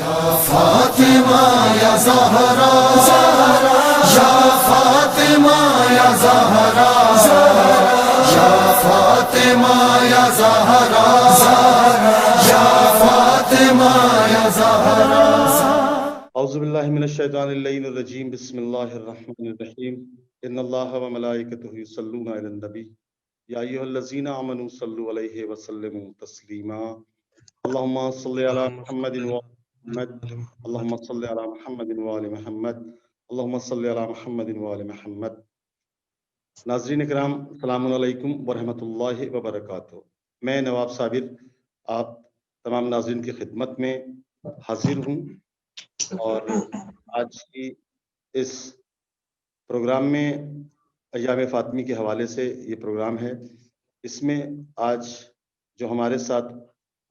فاطمہ یا زہرا یا فاطمہ یا زہرا یا فاطمہ یا زہرا یا فاطمہ یا زہرا۔ اعوذ باللہ من الشیطان اللعین الرجیم، بسم اللہ الرحمن الرحیم۔ ان اللہ و ملائکتہ یصلون علی النبی یا ایھا الذین آمنوا صلوا علیہ وسلموا تسلیما۔ اللہم صل علی محمد وآل محمد، اللہم صل علی محمد وآل محمد، اللہم صل علی محمد وآل محمد۔ ناظرین کرام، السلام علیکم ورحمۃ اللہ وبرکاتہ۔ میں نواب صابر آپ تمام ناظرین کی خدمت میں حاضر ہوں، اور آج کی اس پروگرام میں ایام فاطمی کے حوالے سے یہ پروگرام ہے۔ اس میں آج جو ہمارے ساتھ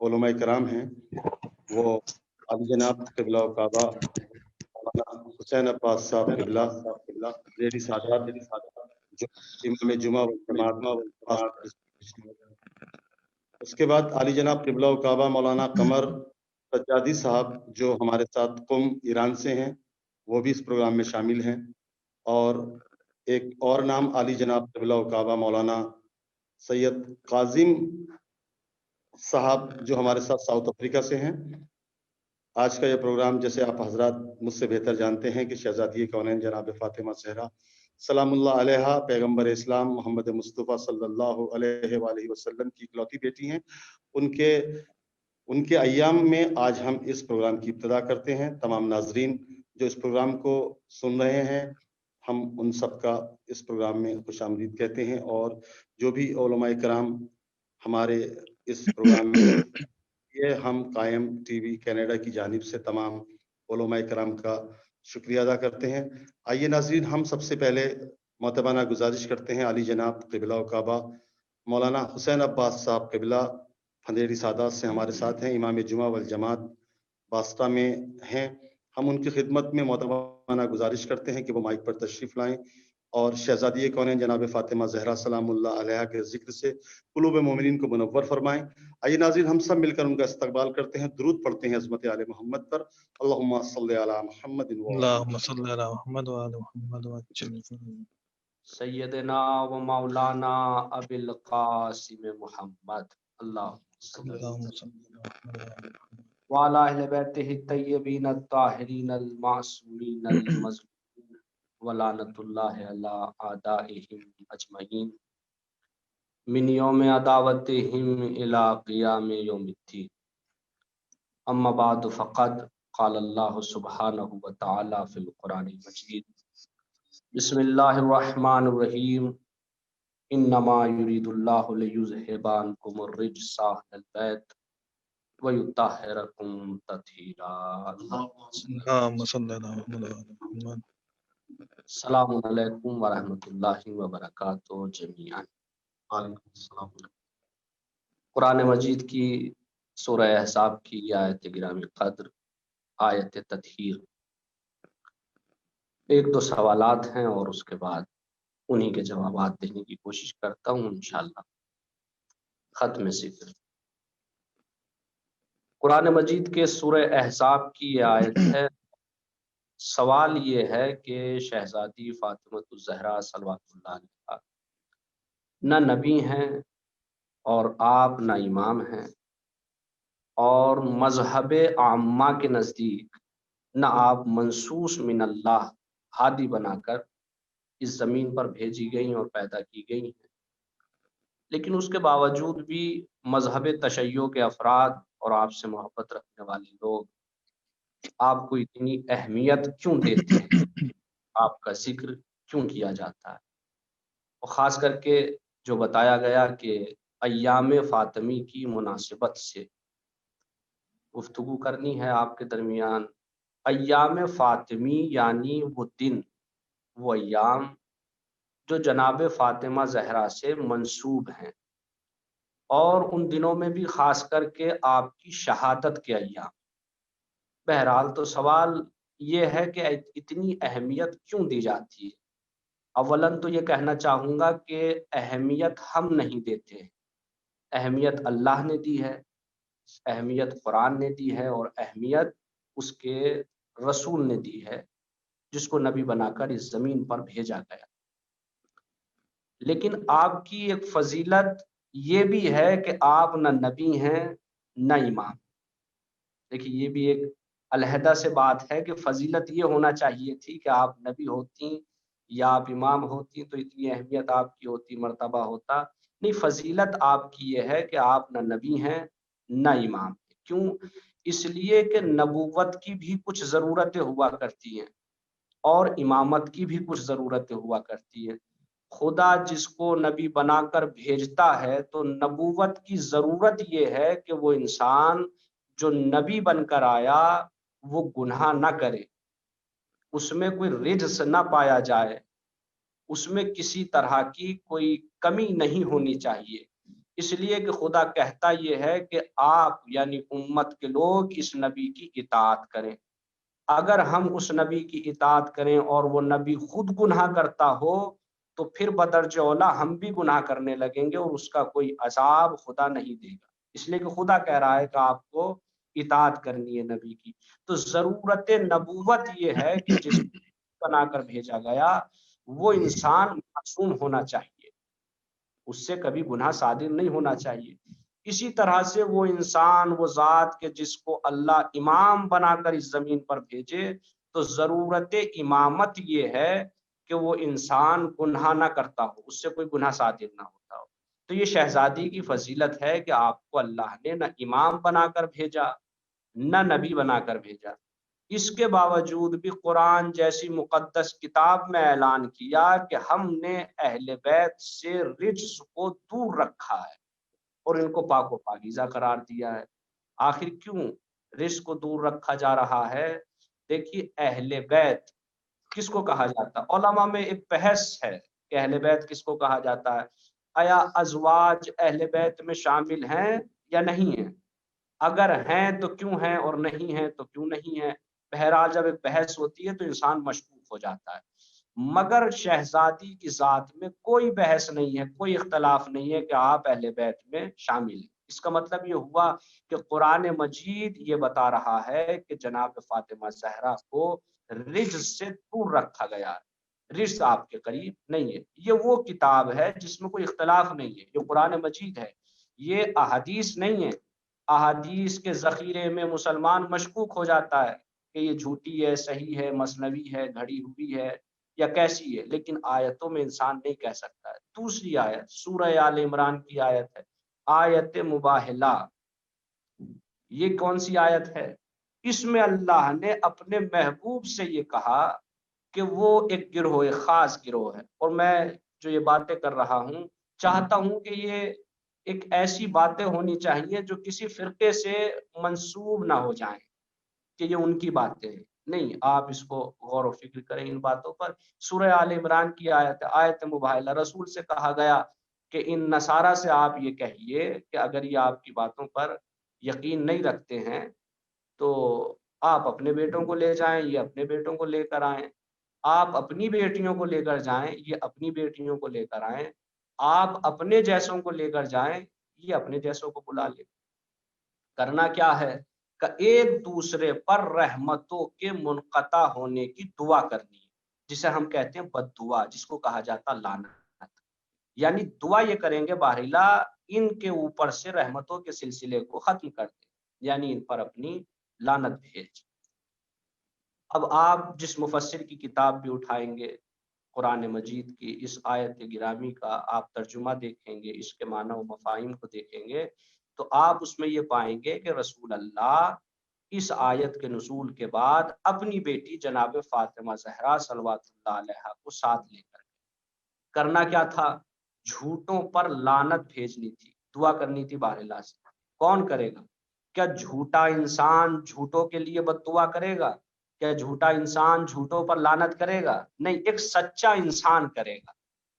علماء کرام ہیں وہ اب جناب قبلہ و کعبہ مولانا حسین عباس صاحب قبلہ ریڈی سادات، جو امام جمعہ والجماعت۔ اس کے بعد علی جناب قبلہ و کعبہ مولانا قمر سجادی صاحب جو ہمارے ساتھ قم ایران سے ہیں، وہ بھی اس پروگرام میں شامل ہیں۔ اور ایک اور نام علی جناب قبلہ و کعبہ مولانا سید قاسم صاحب جو ہمارے ساتھ ساؤتھ افریقہ سے ہیں۔ آج کا یہ پروگرام، جیسے آپ حضرات مجھ سے بہتر جانتے ہیں، کہ شہزادی کونین جناب فاطمہ زہرا سلام اللہ علیہا پیغمبر اسلام محمد مصطفیٰ صلی اللہ علیہ وآلہ وسلم کی اکلوتی بیٹی ہیں۔ ان کے ایام میں آج ہم اس پروگرام کی ابتدا کرتے ہیں۔ تمام ناظرین جو اس پروگرام کو سن رہے ہیں، ہم ان سب کا اس پروگرام میں خوش آمدید کہتے ہیں، اور جو بھی علماء کرام ہمارے اس پروگرام میں یہ ہم قائم ٹی وی کینیڈا کی جانب سے تمام علماء کرام کا شکریہ ادا کرتے ہیں۔ آئیے ناظرین، ہم سب سے پہلے معتبانہ گزارش کرتے ہیں علی جناب قبلہ و کعبہ مولانا حسین عباس صاحب قبلہ پھندیری سادات سے ہمارے ساتھ ہیں، امام جمعہ والجماعت واسطہ میں ہیں۔ ہم ان کی خدمت میں معتبانہ گزارش کرتے ہیں کہ وہ مائک پر تشریف لائیں اور شہزادی کونین جناب فاطمہ زہرا سلام اللہ علیہا کے ذکر سے قلوب مومنین کو منور فرمائیں۔ آئیے ناظرین، ہم سب مل کر ان کا استقبال کرتے ہیں، درود پڑھتے ہیں عظمت آل محمد پر۔ اللہم صلی علی محمد اللہم صلی علی محمد وآل محمد وسلم۔ سیدنا و مولانا ابی القاسم محمد اللہم صلی اللہم صلی علی محمد وعلی اہل بیتہ الطیبین الطاہرین المعصومین المظلومین ولعنت اللہ علی اعدائہم اجمعین من یوم عداوتہم الی قیام یوم الدین۔ اما بعد فقد قال اللہ سبحانہ وتعالی فی القرآن المجید۔ بسم اللہ الرحمن الرحیم۔ انما یرید اللہ لیذہب عنکم الرجس اہل البیت ویطہرکم تطہیرا۔ اللہم صلی علی محمد وآل محمد۔ السلام علیکم ورحمۃ اللہ وبرکاتہ جمیعا۔ وعلیکم السلام۔ قرآن مجید کی سورہ احزاب کی آیت گرامی قدر آیت تطہیر، ایک دو سوالات ہیں اور اس کے بعد انہی کے جوابات دینے کی کوشش کرتا ہوں انشاءاللہ۔ ختم ذکر قرآن مجید کے سورہ احزاب کی یہ آیت ہے۔ سوال یہ ہے کہ شہزادی فاطمہ الزہرا صلوات اللہ علیہا نہ نبی ہیں اور آپ نہ امام ہیں، اور مذہب عامہ کے نزدیک نہ آپ منصوص من اللہ ہادی بنا کر اس زمین پر بھیجی گئیں اور پیدا کی گئی ہیں، لیکن اس کے باوجود بھی مذہب تشیع کے افراد اور آپ سے محبت رکھنے والے لوگ آپ کو اتنی اہمیت کیوں دیتے ہیں، آپ کا ذکر کیوں کیا جاتا ہے؟ اور خاص کر کے جو بتایا گیا کہ ایام فاطمی کی مناسبت سے گفتگو کرنی ہے آپ کے درمیان۔ ایام فاطمی یعنی وہ دن، وہ ایام جو جناب فاطمہ زہرا سے منسوب ہیں، اور ان دنوں میں بھی خاص کر کے آپ کی شہادت کے ایام۔ بہرحال تو سوال یہ ہے کہ اتنی اہمیت کیوں دی جاتی ہے؟ اولاً تو یہ کہنا چاہوں گا کہ اہمیت ہم نہیں دیتے، اہمیت اللہ نے دی ہے، اہمیت قرآن نے دی ہے، اور اہمیت اس کے رسول نے دی ہے، جس کو نبی بنا کر اس زمین پر بھیجا گیا۔ لیکن آپ کی ایک فضیلت یہ بھی ہے کہ آپ نہ نبی ہیں نہ امام۔ دیکھیے یہ بھی ایک علیحدہ سے بات ہے کہ فضیلت یہ ہونا چاہیے تھی کہ آپ نبی ہوتی یا آپ امام ہوتی تو اتنی اہمیت آپ کی ہوتی، مرتبہ ہوتا۔ نہیں، فضیلت آپ کی یہ ہے کہ آپ نہ نبی ہیں نہ امام ہیں۔ کیوں؟ اس لیے کہ نبوت کی بھی کچھ ضرورتیں ہوا کرتی ہیں اور امامت کی بھی کچھ ضرورتیں ہوا کرتی ہیں۔ خدا جس کو نبی بنا کر بھیجتا ہے تو نبوت کی ضرورت یہ ہے کہ وہ انسان جو نبی بن کر آیا وہ گناہ نہ کرے، اس میں کوئی رجس نہ پایا جائے، اس میں کسی طرح کی کوئی کمی نہیں ہونی چاہیے۔ اس لیے کہ خدا کہتا یہ ہے کہ آپ یعنی امت کے لوگ اس نبی کی اطاعت کریں۔ اگر ہم اس نبی کی اطاعت کریں اور وہ نبی خود گناہ کرتا ہو تو پھر بدرجہ اولیٰ ہم بھی گناہ کرنے لگیں گے اور اس کا کوئی عذاب خدا نہیں دے گا۔ اس لیے کہ خدا کہہ رہا ہے کہ آپ کو اطاعت کرنی ہے نبی کی۔ تو ضرورت نبوت یہ ہے کہ جس کو بنا کر بھیجا گیا وہ انسان معصوم ہونا چاہیے، اس سے کبھی گناہ صادر نہیں ہونا چاہیے۔ اسی طرح سے وہ انسان، وہ ذات کہ جس کو اللہ امام بنا کر اس زمین پر بھیجے تو ضرورت امامت یہ ہے کہ وہ انسان گناہ نہ کرتا ہو، اس سے کوئی گناہ صادر نہ ہوتا ہو۔ تو یہ شہزادی کی فضیلت ہے کہ آپ کو اللہ نے نہ امام بنا کر بھیجا نہ نبی بنا کر بھیجا۔ اس کے باوجود بھی قرآن جیسی مقدس کتاب میں اعلان کیا کہ ہم نے اہل بیت سے رجس کو دور رکھا ہے اور ان کو پاک و پاکیزہ قرار دیا ہے۔ آخر کیوں رجس کو دور رکھا جا رہا ہے؟ دیکھیے اہل بیت کس کو کہا جاتا ہے؟ علماء میں ایک بحث ہے کہ اہل بیت کس کو کہا جاتا ہے۔ آیا ازواج اہل بیت میں شامل ہیں یا نہیں ہیں؟ اگر ہیں تو کیوں ہیں اور نہیں ہیں تو کیوں نہیں ہیں؟ بہرحال جب ایک بحث ہوتی ہے تو انسان مشکوک ہو جاتا ہے، مگر شہزادی کی ذات میں کوئی بحث نہیں ہے، کوئی اختلاف نہیں ہے کہ آپ اہل بیت میں شامل ہیں۔ اس کا مطلب یہ ہوا کہ قرآن مجید یہ بتا رہا ہے کہ جناب فاطمہ زہرا کو رجس سے دور رکھا گیا ہے، رجس آپ کے قریب نہیں ہے۔ یہ وہ کتاب ہے جس میں کوئی اختلاف نہیں ہے، یہ قرآن مجید ہے، یہ احادیث نہیں ہے۔ احادیث کے ذخیرے میں مسلمان مشکوک ہو جاتا ہے کہ یہ جھوٹی ہے، صحیح ہے، مثنوی ہے، گھڑی ہوئی ہے یا کیسی ہے، لیکن آیتوں میں انسان نہیں کہہ سکتا ہے۔ دوسری آیت سورہ آل عمران کی آیت ہے، آیت مباہلہ۔ یہ کون سی آیت ہے؟ اس میں اللہ نے اپنے محبوب سے یہ کہا کہ وہ ایک گروہ، ایک خاص گروہ ہے، اور میں جو یہ باتیں کر رہا ہوں چاہتا ہوں کہ یہ ایک ایسی باتیں ہونی چاہیے جو کسی فرقے سے منسوب نہ ہو جائیں کہ یہ ان کی باتیں ہیں۔ نہیں، آپ اس کو غور و فکر کریں ان باتوں پر۔ سورہ آل عمران کی آیت، آیت مباہلہ، رسول سے کہا گیا کہ ان نصارہ سے آپ یہ کہیے کہ اگر یہ آپ کی باتوں پر یقین نہیں رکھتے ہیں تو آپ اپنے بیٹوں کو لے جائیں، یہ اپنے بیٹوں کو لے کر آئیں، آپ اپنی بیٹیوں کو لے کر جائیں، یہ اپنی بیٹیوں کو لے کر آئیں، آپ اپنے جیسوں کو لے کر جائیں، یہ اپنے جیسوں کو بلا لیں۔ کرنا کیا ہے کہ ایک دوسرے پر رحمتوں کے منقطع ہونے کی دعا کرنی ہے، جسے ہم کہتے ہیں بد دعا، جس کو کہا جاتا لعنت۔ یعنی دعا یہ کریں گے باہرلا ان کے اوپر سے رحمتوں کے سلسلے کو ختم کر دیں، یعنی ان پر اپنی لعنت بھیج۔ اب آپ جس مفسر کی کتاب بھی اٹھائیں گے قرآن مجید کی اس آیت گرامی کا آپ ترجمہ دیکھیں گے، اس کے معنی و مفاہیم کو دیکھیں گے تو آپ اس میں یہ پائیں گے کہ رسول اللہ اس آیت کے نزول کے بعد اپنی بیٹی جناب فاطمہ زہرا صلوات اللہ علیہا کو ساتھ لے کر کرنا کیا تھا؟ جھوٹوں پر لعنت بھیجنی تھی، دعا کرنی تھی بار اللہ سے۔ کون کرے گا؟ کیا جھوٹا انسان جھوٹوں کے لیے بد دعا کرے گا؟ کیا جھوٹا انسان جھوٹوں پر لعنت کرے گا؟ نہیں، ایک سچا انسان کرے گا،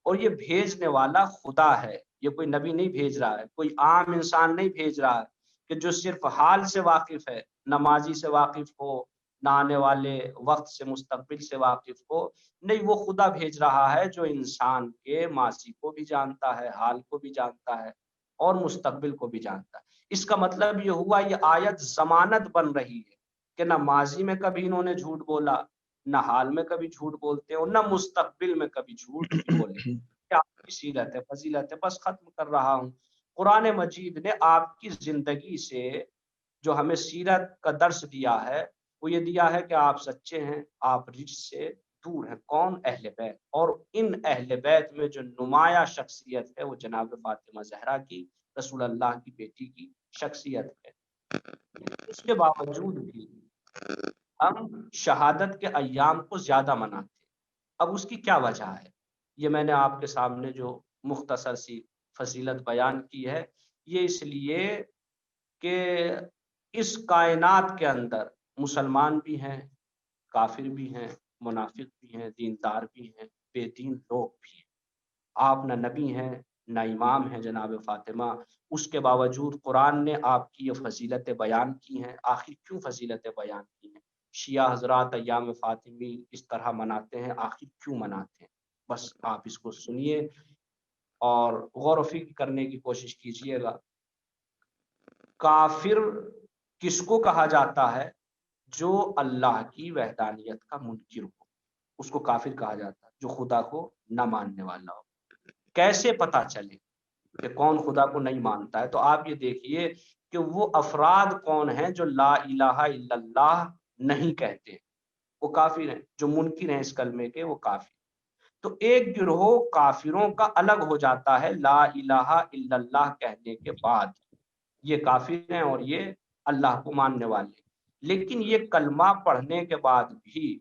اور یہ بھیجنے والا خدا ہے، یہ کوئی نبی نہیں بھیج رہا ہے، کوئی عام انسان نہیں بھیج رہا ہے کہ جو صرف حال سے واقف ہے، نمازی سے واقف ہو، نہ آنے والے وقت سے مستقبل سے واقف ہو۔ نہیں، وہ خدا بھیج رہا ہے جو انسان کے ماضی کو بھی جانتا ہے، حال کو بھی جانتا ہے اور مستقبل کو بھی جانتا ہے۔ اس کا مطلب یہ ہوا یہ آیت ضمانت بن رہی ہے کہ نہ ماضی میں کبھی انہوں نے جھوٹ بولا، نہ حال میں کبھی جھوٹ بولتے ہیں، اور نہ مستقبل میں کبھی جھوٹ بولے. کیا آپ کی سیرت ہے، فضیلت ہے. بس ختم کر رہا ہوں. قرآن مجید نے آپ کی زندگی سے جو ہمیں سیرت کا درس دیا ہے وہ یہ دیا ہے کہ آپ سچے ہیں، آپ رجس سے دور ہیں. کون؟ اہل بیت. اور ان اہل بیت میں جو نمایاں شخصیت ہے وہ جناب فاطمہ زہرا کی، رسول اللہ کی بیٹی کی شخصیت ہے. اس کے باوجود بھی ہم شہادت کے ایام کو زیادہ مناتے ہیں. اب اس کی کیا وجہ ہے؟ یہ میں نے آپ کے سامنے جو مختصر سی فضیلت بیان کی ہے، یہ اس لیے کہ اس کائنات کے اندر مسلمان بھی ہیں، کافر بھی ہیں، منافق بھی ہیں، دیندار بھی ہیں، بے دین لوگ بھی ہیں. آپ نہ نبی ہیں نہ امام ہیں جناب فاطمہ، اس کے باوجود قرآن نے آپ کی یہ فضیلتیں بیان کی ہیں. آخر کیوں فضیلتیں بیان کی ہیں؟ شیعہ حضرات ایام فاطمی اس طرح مناتے ہیں، آخر کیوں مناتے ہیں؟ بس آپ اس کو سنیے اور غور و فکر کرنے کی کوشش کیجئے گا. کافر کس کو کہا جاتا ہے؟ جو اللہ کی وحدانیت کا منکر ہو، اس کو کافر کہا جاتا ہے. جو خدا کو نہ ماننے والا ہو. کیسے پتا چلے کہ کون خدا کو نہیں مانتا ہے؟ تو آپ یہ دیکھیے کہ وہ افراد کون ہیں جو لا الہ الا اللہ نہیں کہتے، وہ کافر ہیں. جو منکر ہیں اس کلمے کے وہ کافر. تو ایک گروہ کافروں کا الگ ہو جاتا ہے لا الہ الا اللہ کہنے کے بعد. یہ کافر ہیں اور یہ اللہ کو ماننے والے. لیکن یہ کلمہ پڑھنے کے بعد بھی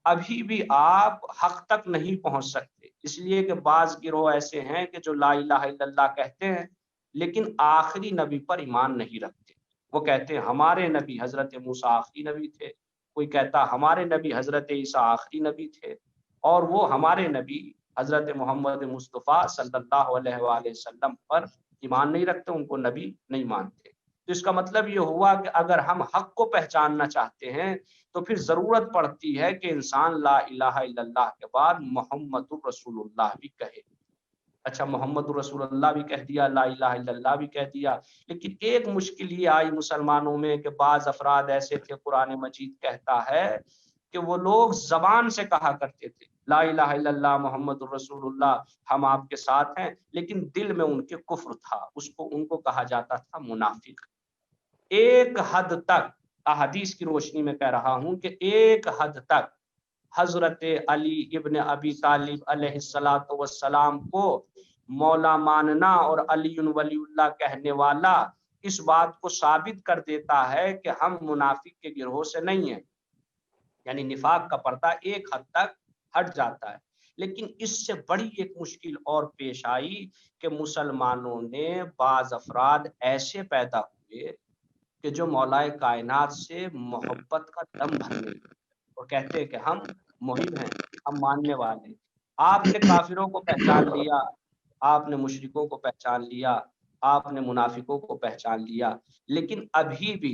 ابھی بھی آپ حق تک نہیں پہنچ سکتے، اس لیے کہ بعض گروہ ایسے ہیں کہ جو لا الہ الا اللہ کہتے ہیں لیکن آخری نبی پر ایمان نہیں رکھتے. وہ کہتے ہیں ہمارے نبی حضرت موسیٰ آخری نبی تھے، کوئی کہتا ہمارے نبی حضرت عیسیٰ آخری نبی تھے، اور وہ ہمارے نبی حضرت محمد مصطفیٰ صلی اللہ علیہ وآلہ وسلم پر ایمان نہیں رکھتے، ان کو نبی نہیں مانتے. تو اس کا مطلب یہ ہوا کہ اگر ہم حق کو پہچاننا چاہتے ہیں تو پھر ضرورت پڑتی ہے کہ انسان لا الہ الا اللہ کے بعد محمد الرسول اللہ بھی کہے. اچھا، محمد الرسول اللہ بھی کہہ دیا، لا الہ الا اللہ بھی کہہ دیا، لیکن ایک مشکل یہ آئی مسلمانوں میں کہ بعض افراد ایسے تھے، قرآن مجید کہتا ہے کہ وہ لوگ زبان سے کہا کرتے تھے لا الہ الا اللہ محمد الرسول اللہ، ہم آپ کے ساتھ ہیں، لیکن دل میں ان کے کفر تھا. ان کو کہا جاتا تھا منافق. ایک حد تک، احادیث کی روشنی میں کہہ رہا ہوں کہ ایک حد تک حضرت علی ابن ابی طالب علیہ الصلوۃ والسلام کو مولا ماننا اور علی ولی اللہ کہنے والا اس بات کو ثابت کر دیتا ہے کہ ہم منافق کے گروہ سے نہیں ہیں. یعنی نفاق کا پردہ ایک حد تک ہٹ جاتا ہے. لیکن اس سے بڑی ایک مشکل اور پیش آئی کہ مسلمانوں نے بعض افراد ایسے پیدا ہوئے کہ جو مولا کائنات سے محبت کا دم بھرنے اور کہتے کہ ہم محب ہیں، ہم ماننے والے. آپ نے کافروں کو پہچان لیا، آپ نے مشرکوں کو پہچان لیا، آپ نے منافقوں کو پہچان لیا، لیکن ابھی بھی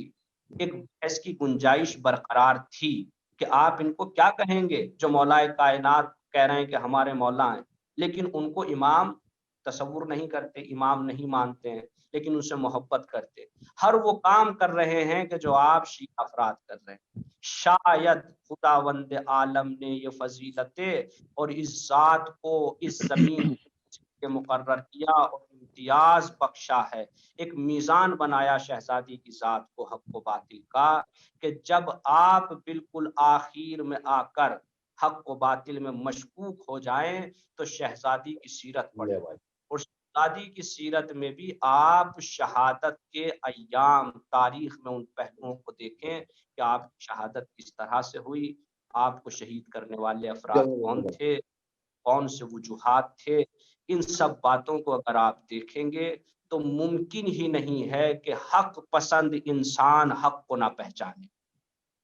ایک بحث کی گنجائش برقرار تھی کہ آپ ان کو کیا کہیں گے جو مولا کائنات کہہ رہے ہیں کہ ہمارے مولا ہیں، لیکن ان کو امام تصور نہیں کرتے، امام نہیں مانتے ہیں، لیکن ان سے محبت کرتے. ہر وہ کام کر رہے ہیں کہ جو آپ شیعہ افراد کر رہے ہیں. شاید خداوند عالم نے یہ فضیلتیں اور اس ذات کو اس زمین کے مقرر کیا اور امتیاز بخشا ہے، ایک میزان بنایا شہزادی کی ذات کو حق و باطل کا، کہ جب آپ بالکل آخر میں آ کر حق و باطل میں مشکوک ہو جائیں تو شہزادی کی سیرت پڑھیں، اور شہزادی کی سیرت میں بھی آپ شہادت کے ایام تاریخ میں ان پہلوؤں کو دیکھیں کہ آپ کی شہادت کس طرح سے ہوئی، آپ کو شہید کرنے والے افراد کون تھے، کون سے وجوہات تھے. ان سب باتوں کو اگر آپ دیکھیں گے تو ممکن ہی نہیں ہے کہ حق پسند انسان حق کو نہ پہچانے.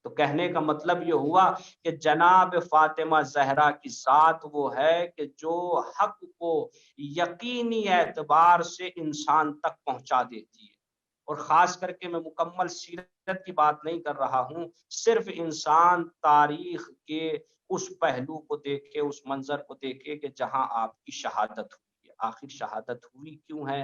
تو کہنے کا مطلب یہ ہوا کہ جناب فاطمہ زہرا کی ذات وہ ہے کہ جو حق کو یقینی اعتبار سے انسان تک پہنچا دیتی ہے. اور خاص کر کے میں مکمل سیرت کی بات نہیں کر رہا ہوں، صرف انسان تاریخ کے اس پہلو کو دیکھے، اس منظر کو دیکھے کہ جہاں آپ کی شہادت ہوئی ہے. آخر شہادت ہوئی کیوں ہے؟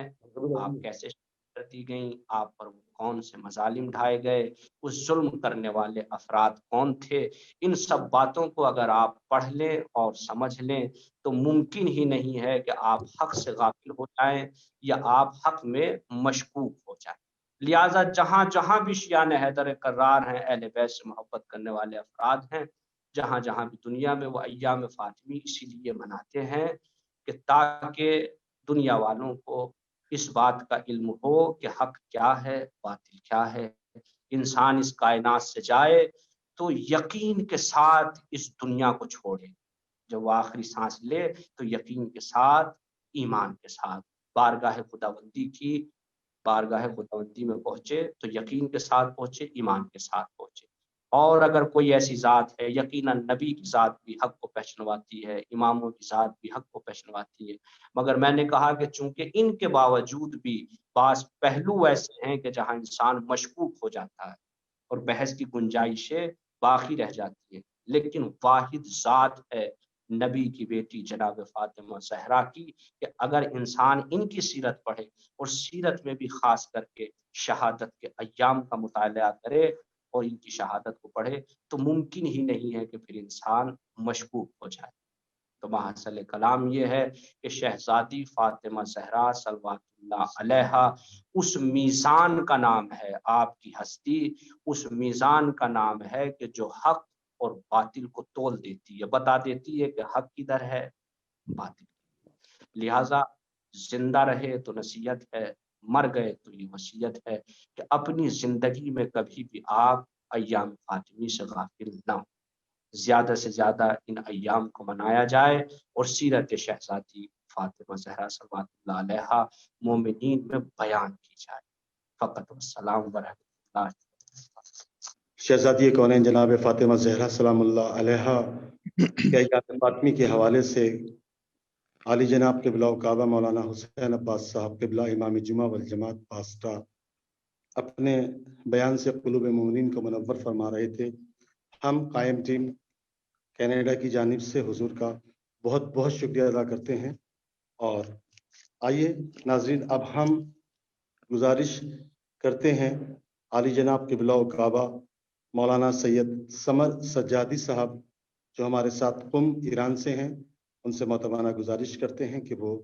آپ کیسے کر دی گئیں، آپ پر کون سے مظالم ڈھائے گئے، اس ظلم کرنے والے افراد کون تھے، ان سب باتوں کو اگر آپ پڑھ لیں اور سمجھ لیں تو ممکن ہی نہیں ہے کہ آپ حق سے غافل ہو جائیں یا آپ حق میں مشکوک ہو جائیں۔ لہٰذا جہاں جہاں بھی شیعہ حیدر کرار ہیں، اہل بیت سے محبت کرنے والے افراد ہیں، جہاں جہاں بھی دنیا میں، وہ ایام فاطمی اسی لیے مناتے ہیں کہ تاکہ دنیا والوں کو اس بات کا علم ہو کہ حق کیا ہے، باطل کیا ہے۔ انسان اس کائنات سے جائے تو یقین کے ساتھ اس دنیا کو چھوڑے، جب وہ آخری سانس لے تو یقین کے ساتھ، ایمان کے ساتھ بارگاہ خداوندی میں پہنچے، تو یقین کے ساتھ پہنچے، ایمان کے ساتھ پہنچے۔ اور اگر کوئی ایسی ذات ہے، یقیناً نبی کی ذات بھی حق کو پہچنواتی ہے، اماموں کی ذات بھی حق کو پہچنواتی ہے، مگر میں نے کہا کہ چونکہ ان کے باوجود بھی بعض پہلو ایسے ہیں کہ جہاں انسان مشکوک ہو جاتا ہے اور بحث کی گنجائشیں باقی رہ جاتی ہے، لیکن واحد ذات ہے نبی کی بیٹی جناب فاطمہ زہرا کی، کہ اگر انسان ان کی سیرت پڑھے اور سیرت میں بھی خاص کر کے شہادت کے ایام کا مطالعہ کرے اور ان کی شہادت کو پڑھے تو ممکن ہی نہیں ہے کہ پھر انسان مشکوک ہو جائے۔ تو محصل کلام یہ ہے کہ شہزادی فاطمہ زہرا صلوات اللہ علیہا اس میزان کا نام ہے، آپ کی ہستی اس میزان کا نام ہے کہ جو حق اور باطل کو تول دیتی ہے، بتا دیتی ہے کہ حق کدھر ہے، باطل۔ لہٰذا زندہ رہے تو نصیحت ہے، مر گئے تو یہ وصیت ہے کہ اپنی زندگی میں کبھی بھی آپ ایام فاطمی سے غافل نہ ہو، زیادہ سے زیادہ ان ایام کو منایا جائے اور سیرت شہزادی فاطمہ زہرا صلوات اللہ علیہا مومنین میں بیان کی جائے۔ فقط والسلام ورحمۃ اللہ۔ شہزادی کونین جناب فاطمہ زہرا سلام اللہ علیہا کے ایام فاطمی کے حوالے سے عالی جناب قبلہ و کعبہ مولانا حسین عباس صاحب قبلہ امام جمعہ والجماعت پاسٹا اپنے بیان سے قلوب مومنین کو منور فرما رہے تھے۔ ہم قائم ٹیم کینیڈا کی جانب سے حضور کا بہت بہت شکریہ ادا کرتے ہیں۔ اور آئیے ناظرین، اب ہم گزارش کرتے ہیں عالی جناب قبلہ و کعبہ مولانا سید سمر سجادی صاحب جو ہمارے ساتھ قم ایران سے ہیں، ان سے محترمانہ گزارش کرتے ہیں کہ وہ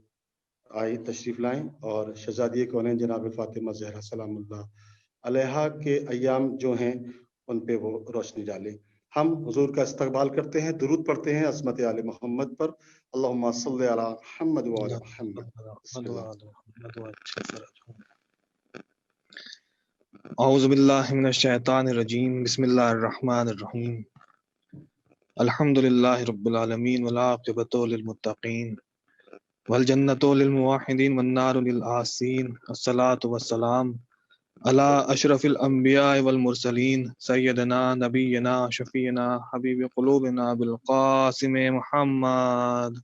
آئے تشریف لائیں اور شہزادی کونین جناب فاطمہ زہرا سلام اللہ علیہا کے ایام جو ہیں ان پہ وہ روشنی ڈالیں۔ ہم حضور کا استقبال کرتے ہیں، درود پڑھتے ہیں عظمت آل محمد پر۔ اللہم صلی علی محمد و علی محمد۔ بسم اللہ۔ اعوذ باللہ من الشیطان الرجیم، بسم اللہ الرحمن الرحیم۔ الحمد للہ رب العالمین والعاقبۃ للمتقین والجنۃ للموحدین والنار للعاصین، الصلاۃ والسلام علی اشرف الانبیاء والمرسلین سیدنا نبینا شفیعنا حبیب قلوبنا بالقاسم محمد،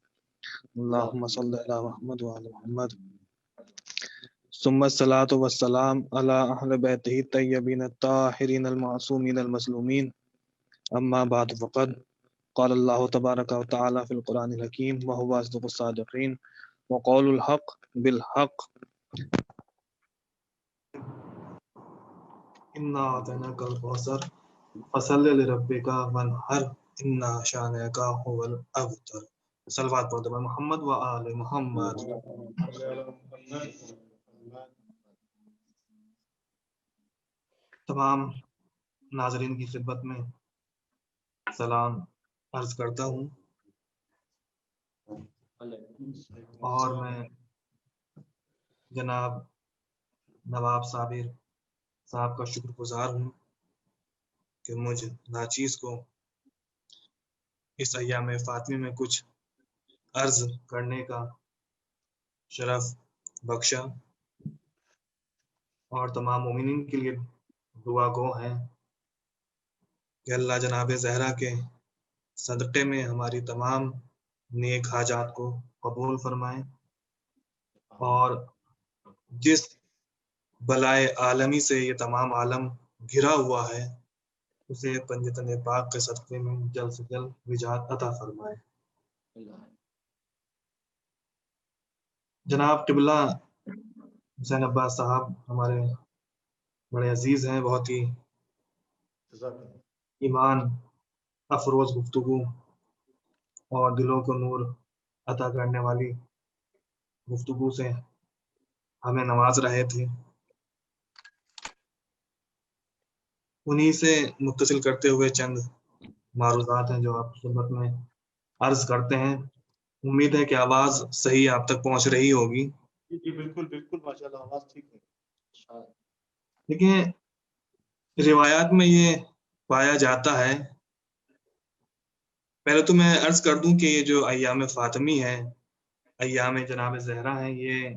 اللہم صلی علی محمد وعلی محمد، ثم الصلاۃ والسلام علی اہل بیتہ الطیبین الطاہرین المعصومین المظلومین، اما بعد فقد قال اللہ تبارک و تعالی فی القرآن الحکیم وهو اصدق الصادقین وقول الحق بالحق انا اعطیناک الکوثر فصل لربک وانحر ان شانئک هو الابتر۔ صلوات پڑھتے ہیں محمد و آل محمد۔ تمام ناظرین کی خدمت میں سلام عرض کرتا ہوں، اور میں جناب نواب صابر صاحب کا شکر گزار ہوں کہ مجھ ناچیز کو اس ایام فاطمی میں کچھ عرض کرنے کا شرف بخشا، اور تمام مومنین کے لیے دعا گو ہیں کہ اللہ جناب زہرا کے صدقے میں ہماری تمام نیک حاجات کو قبول فرمائیں، اور جس بلائے عالمی سے یہ تمام عالم گھرا ہوا ہے اسے پنجتن پاک کے صدقے میں جلد سے جلد نجات عطا فرمائے۔ جناب قبلہ حسین عباس صاحب ہمارے بڑے عزیز ہیں، بہت ہی جزاک اللہ۔ ایمان افروز گفتگو اور دلوں کو نور عطا کرنے والی گفتگو سے ہمیں نواز رہے تھے۔ انہی سے متصل کرتے ہوئے چند معروضات ہیں جو آپ کی خدمت میں عرض کرتے ہیں۔ امید ہے کہ آواز صحیح آپ تک پہنچ رہی ہوگی۔ جی بالکل بالکل، ماشاء اللہ آواز ٹھیک ہے۔ دیکھیں، روایات میں یہ پایا جاتا ہے، پہلے تو میں عرض کر دوں کہ یہ جو ایام فاطمی ہے، ایام جناب زہرا ہیں، یہ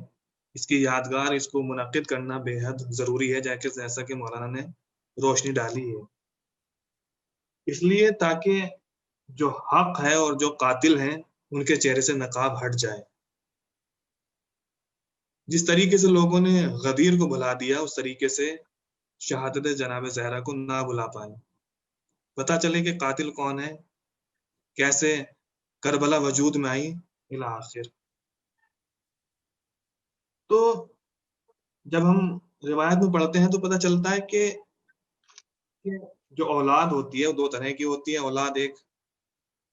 اس کی یادگار، اس کو منعقد کرنا بے حد ضروری ہے، جیسا کہ مولانا نے روشنی ڈالی ہے۔ اس لیے تاکہ جو حق ہے اور جو قاتل ہیں ان کے چہرے سے نقاب ہٹ جائے۔ جس طریقے سے لوگوں نے غدیر کو بھلا دیا، اس طریقے سے شہادت جناب زہرا کو نہ بھلا پائے، پتہ چلے کہ قاتل کون ہے، کیسے کربلا وجود میں آئی الی آخر۔ تو جب ہم روایت میں پڑھتے ہیں تو پتہ چلتا ہے کہ جو اولاد ہوتی ہے وہ دو طرح کی ہوتی ہے۔ اولاد ایک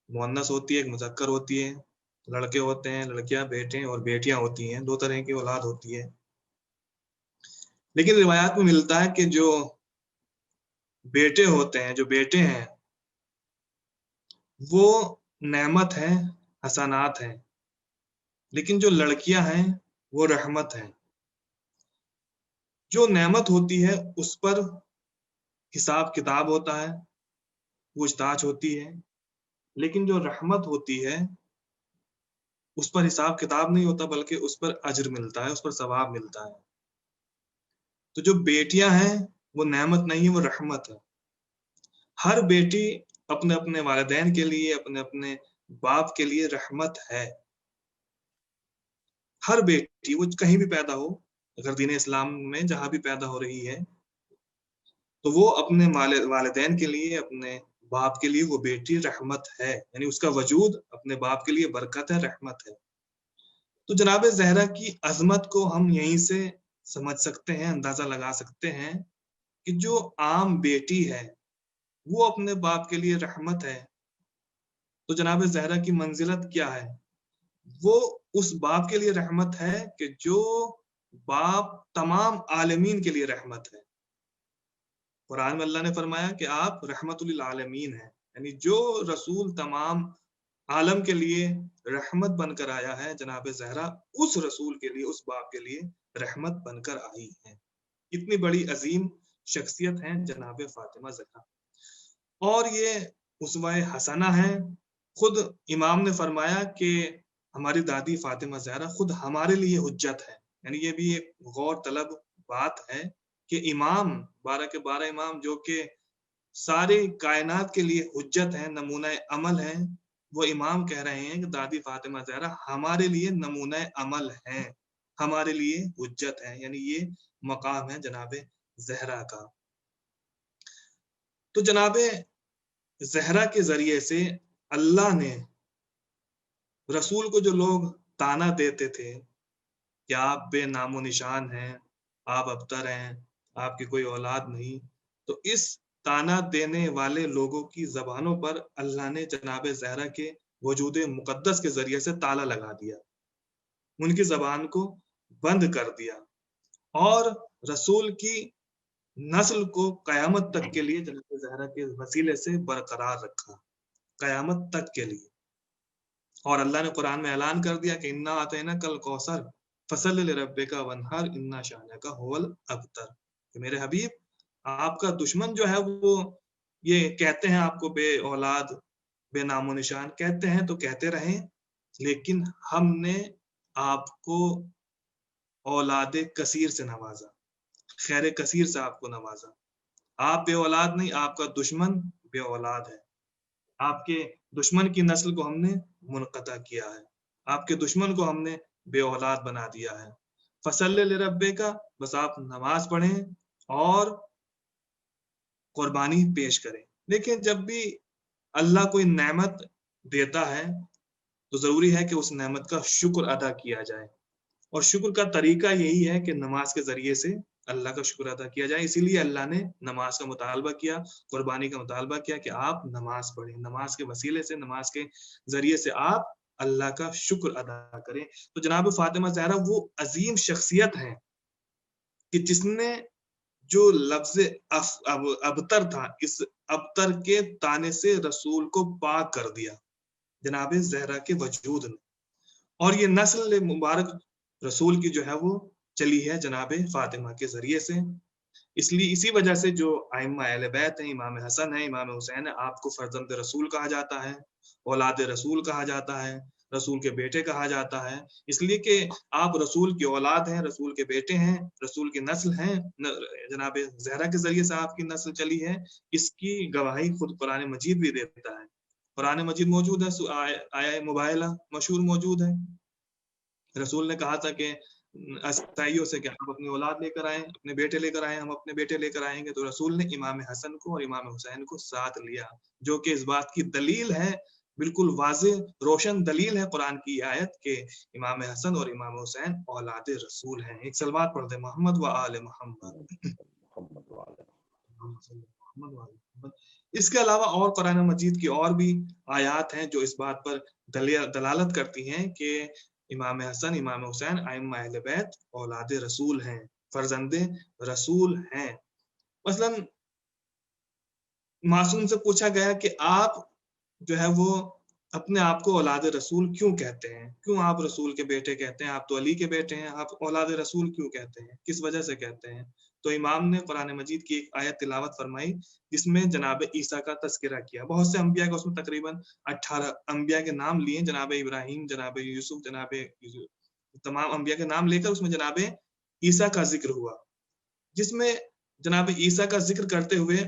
مؤنث ہوتی ہے، ایک مذکر ہوتی ہے۔ لڑکے ہوتے ہیں، لڑکیاں، بیٹے اور بیٹیاں ہوتی ہیں، دو طرح کی اولاد ہوتی ہے۔ لیکن روایات میں ملتا ہے کہ جو بیٹے ہوتے ہیں، جو بیٹے ہیں، وہ نعمت ہیں، حسنات ہیں، لیکن جو لڑکیاں ہیں وہ رحمت ہیں۔ جو نعمت ہوتی ہے اس پر حساب کتاب ہوتا ہے، پوچھ تاچھ ہوتی ہے، لیکن جو رحمت ہوتی ہے اس پر حساب کتاب نہیں ہوتا، بلکہ اس پر اجر ملتا ہے، اس پر ثواب ملتا ہے۔ تو جو بیٹیاں ہیں وہ نعمت نہیں، وہ رحمت ہے۔ ہر بیٹی اپنے اپنے والدین کے لیے، اپنے اپنے باپ کے لیے رحمت ہے۔ ہر بیٹی، وہ کہیں بھی پیدا ہو، اگر دین اسلام میں جہاں بھی پیدا ہو رہی ہے تو وہ اپنے والدین کے لیے، اپنے باپ کے لیے وہ بیٹی رحمت ہے، یعنی اس کا وجود اپنے باپ کے لیے برکت ہے، رحمت ہے۔ تو جناب زہرا کی عظمت کو ہم یہیں سے سمجھ سکتے ہیں، اندازہ لگا سکتے ہیں کہ جو عام بیٹی ہے وہ اپنے باپ کے لیے رحمت ہے، تو جناب زہرا کی منزلت کیا ہے؟ وہ اس باپ کے لیے رحمت ہے کہ جو باپ تمام عالمین کے لیے رحمت ہے۔ قرآن میں اللہ نے فرمایا کہ آپ رحمت للعالمین ہیں، یعنی جو رسول تمام عالم کے لیے رحمت بن کر آیا ہے، جناب زہرا اس رسول کے لیے، اس باپ کے لیے رحمت بن کر آئی ہے۔ اتنی بڑی عظیم شخصیت ہیں جناب فاطمہ زہرا، اور یہ اسوہ حسنہ ہیں۔ خود امام نے فرمایا کہ ہماری دادی فاطمہ زہرا خود ہمارے لیے حجت ہے، یعنی یہ بھی ایک غور طلب بات ہے کہ امام 12 کے 12 امام جو کہ ساری کائنات کے لیے حجت ہیں، نمونہ عمل ہیں، وہ امام کہہ رہے ہیں کہ دادی فاطمہ زہرا ہمارے لیے نمونہ عمل ہیں، ہمارے لیے حجت ہیں، یعنی یہ مقام ہے جناب زہرا کا۔ تو جناب زہرا کے ذریعے سے اللہ نے رسول کو جو لوگ تانا دیتے تھے کہ آپ بے نام و نشان ہیں، آپ ابتر ہیں، آپ کی کوئی اولاد نہیں، تو اس تانا دینے والے لوگوں کی زبانوں پر اللہ نے جناب زہرا کے وجود مقدس کے ذریعے سے تالا لگا دیا، ان کی زبان کو بند کر دیا، اور رسول کی نسل کو قیامت تک کے لیے جناب زہرا کے وسیلے سے برقرار رکھا، قیامت تک کے لیے۔ اور اللہ نے قرآن میں اعلان کر دیا کہ انا اعطیناک الکوثر فصل لربک وانحر ان شانک ھو الابتر، کہ میرے حبیب آپ کا دشمن جو ہے وہ یہ کہتے ہیں آپ کو بے اولاد، بے نام و نشان، کہتے ہیں تو کہتے رہیں، لیکن ہم نے آپ کو اولاد کثیر سے نوازا، خیر کثیر سے آپ کو نوازا۔ آپ بے اولاد نہیں، آپ کا دشمن بے اولاد ہے، آپ کے دشمن کی نسل کو ہم نے منقطع کیا ہے، آپ کے دشمن کو ہم نے بے اولاد بنا دیا ہے۔ فصل لربک، بس آپ نماز پڑھیں اور قربانی پیش کریں۔ لیکن جب بھی اللہ کوئی نعمت دیتا ہے تو ضروری ہے کہ اس نعمت کا شکر ادا کیا جائے، اور شکر کا طریقہ یہی ہے کہ نماز کے ذریعے سے اللہ کا شکر ادا کیا جائے. اسی لیے اللہ نے نماز کا مطالبہ کیا, قربانی کا مطالبہ کیا کہ آپ نماز پڑھیں, نماز کے وسیلے سے, نماز کے ذریعے سے آپ اللہ کا شکر ادا کریں. تو جناب فاطمہ زہرا وہ عظیم شخصیت ہیں کہ جس نے جو لفظ ابتر تھا, اس ابتر کے تانے سے رسول کو پاک کر دیا جناب زہرا کے وجود نے. اور یہ نسل مبارک رسول کی جو ہے وہ چلی ہے جناب فاطمہ کے ذریعے سے. اس لیے اسی وجہ سے جو ائمہ اہل بیت ہیں, امام حسن ہیں, امام حسین ہیں, آپ کو فرزند رسول کہا جاتا ہے, اولاد رسول کہا جاتا ہے, رسول کے بیٹے کہا جاتا ہے. اس لیے کہ آپ رسول کی اولاد ہیں, رسول کے بیٹے ہیں, رسول کی نسل ہیں. جناب زہرا کے ذریعے سے آپ کی نسل چلی ہے, اس کی گواہی خود قرآن مجید بھی دیتا ہے. قرآن مجید موجود ہے, آیہ مباہلہ مشہور موجود ہے. رسول نے کہا تھا کہ عیسائیوں سے کہ آپ اپنی اولاد لے کر آئیں, اپنے بیٹے لے کر آئیں, ہم اپنے بیٹے لے کر آئیں گے. تو رسول نے امام حسن کو اور امام حسین کو ساتھ لیا, جو کہ اس بات کی دلیل ہے, بالکل واضح روشن دلیل ہے قرآن کی آیت کہ امام حسن اور امام حسین اولاد رسول ہیں. ایک صلوات پڑھ دیں, محمد و آل محمد. اس کے علاوہ اور قرآن مجید کی اور بھی آیات ہیں جو اس بات پر دلالت کرتی ہیں کہ امام حسن, امام حسین ائمہ اہل بیت اولاد رسول ہیں, فرزند رسول ہیں. مثلا معصوم سے پوچھا گیا کہ آپ جو ہے وہ اپنے آپ کو اولاد رسول کیوں کہتے ہیں, کیوں آپ رسول کے بیٹے کہتے ہیں, آپ تو علی کے بیٹے ہیں, آپ اولاد رسول کیوں کہتے ہیں, کس وجہ سے کہتے ہیں؟ تو امام نے قرآن مجید کی ایک آیت تلاوت فرمائی جس میں جناب عیسیٰ کا تذکرہ کیا. بہت سے انبیاء کا اس میں تقریباً 18 انبیاء کے نام لیے, جناب ابراہیم, جناب یوسف, جناب تمام انبیاء کے نام لے کر اس میں جناب عیسیٰ کا ذکر ہوا, جس میں جناب عیسیٰ کا ذکر کرتے ہوئے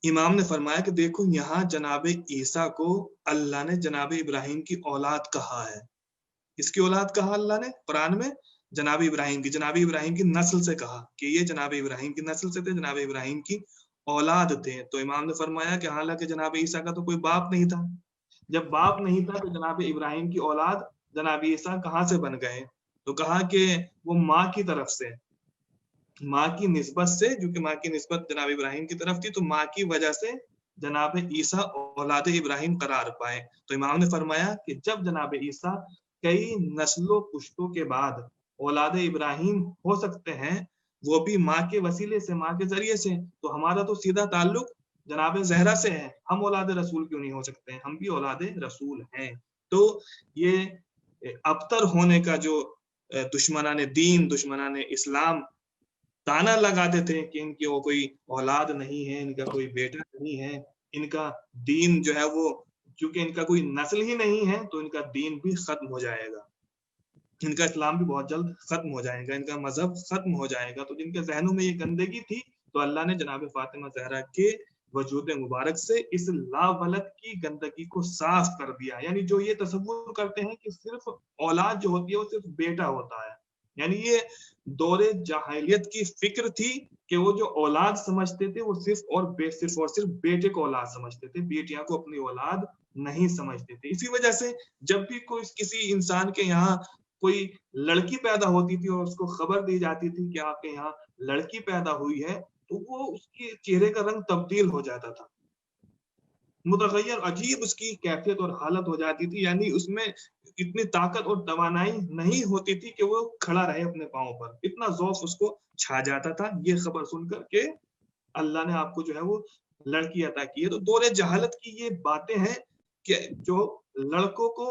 امام نے فرمایا کہ دیکھو یہاں جناب عیسیٰ کو اللہ نے جناب ابراہیم کی اولاد کہا ہے. اس کی اولاد کہا اللہ نے قرآن میں, جناب ابراہیم کی نسل سے کہا کہ یہ جناب ابراہیم کی نسل سے تھے, جناب ابراہیم کی اولاد تھے. تو امام نے فرمایا کہ حالانکہ جناب عیسیٰ کا تو کوئی باپ نہیں تھا, جب باپ نہیں تھا تو جناب ابراہیم کی اولاد جناب عیسیٰ کہاں سے بن گئے؟ تو کہا کہ وہ ماں کی طرف سے, ماں کی نسبت سے, جو کہ ماں کی نسبت جناب ابراہیم کی طرف تھی, تو ماں کی وجہ سے جناب عیسیٰ اولاد ابراہیم قرار پائے. تو امام نے فرمایا کہ جب جناب عیسیٰ کئی نسلوں پشتوں کے بعد اولاد ابراہیم ہو سکتے ہیں, وہ بھی ماں کے وسیلے سے, ماں کے ذریعے سے, تو ہمارا تو سیدھا تعلق جناب زہرا سے ہے. ہم اولاد رسول کیوں نہیں ہو سکتے ہیں؟ ہم بھی اولاد رسول ہیں. تو یہ ابتر ہونے کا جو دشمنان دین, دشمنان اسلام تانا لگاتے تھے کہ ان کی وہ کوئی اولاد نہیں ہے, ان کا کوئی بیٹا نہیں ہے, ان کا دین جو ہے وہ, کیونکہ ان کا کوئی نسل ہی نہیں ہے تو ان کا دین بھی ختم ہو جائے گا, ان کا اسلام بھی بہت جلد ختم ہو جائے گا, ان کا مذہب ختم ہو جائے گا. تو جن کے ذہنوں میں یہ گندگی تھی تو اللہ نے جناب فاطمہ زہرا کے وجود مبارک سے اس لا ولد کی گندگی کو صاف کر دیا. یعنی جو یہ تصور کرتے ہیں کہ صرف اولاد جو ہوتی ہے وہ صرف بیٹا ہوتا ہے, یعنی یہ دور جاہلیت کی فکر تھی کہ وہ جو اولاد سمجھتے تھے وہ صرف بیٹے کو اولاد سمجھتے تھے, بیٹیاں کو اپنی اولاد نہیں سمجھتے تھے. اسی وجہ سے جب بھی کوئی کسی انسان کے یہاں کوئی لڑکی پیدا ہوتی تھی اور اس کو خبر دی جاتی تھی کہ آپ کے یہاں لڑکی پیدا ہوئی ہے, تو وہ اس کے چہرے کا رنگ تبدیل ہو جاتا تھا, متغیر, عجیب اس کی کیفیت اور حالت ہو جاتی تھی. یعنی اس میں اتنی طاقت اور توانائی نہیں ہوتی تھی کہ وہ کھڑا رہے اپنے پاؤں پر, اتنا ذوف اس کو چھا جاتا تھا یہ خبر سن کر کہ اللہ نے آپ کو جو ہے وہ لڑکی عطا کی ہے. تو دور جہالت کی یہ باتیں ہیں کہ جو لڑکوں کو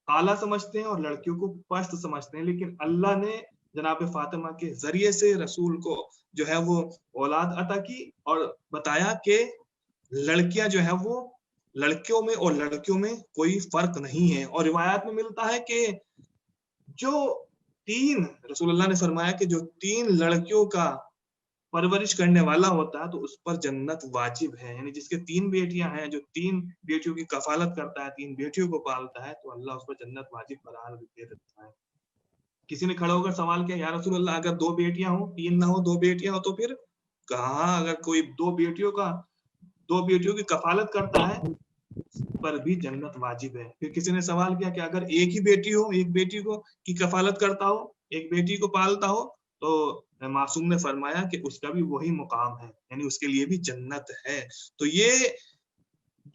اعلیٰ سمجھتے ہیں اور لڑکیوں کو پست سمجھتے ہیں, لیکن اللہ نے جناب فاطمہ کے ذریعے سے رسول کو جو ہے وہ اولاد عطا کی اور بتایا کہ لڑکیاں جو ہے وہ لڑکیوں میں اور لڑکیوں میں کوئی فرق نہیں ہے. اور روایات میں ملتا ہے کہ جو 3 رسول اللہ نے فرمایا کہ جو 3 لڑکیوں کا پرورش کرنے والا ہوتا ہے تو اس پر جنت واجب ہے. یعنی جس کے 3 بیٹیاں ہیں, جو 3 بیٹیوں کی کفالت کرتا ہے, 3 بیٹیوں کو پالتا ہے, تو اللہ اس پر جنت واجب قرار دے دیتا ہے. کسی نے کھڑا ہو کر سوال کیا, یا رسول اللہ اگر 2 بیٹیاں ہوں, 3 نہ ہو, 2 بیٹیاں ہو, تو پھر کہاں اگر کوئی 2 بیٹیوں کی کفالت کرتا ہے پر بھی جنت واجب ہے. پھر کسی نے سوال کیا کہ اگر ایک ہی بیٹی ہو, ایک بیٹی کو کی کفالت کرتا ہو, ایک بیٹی کو پالتا ہو تو معصوم نے فرمایا کہ اس کا بھی وہی مقام ہے، یعنی اس کے لیے بھی جنت ہے۔ تو یہ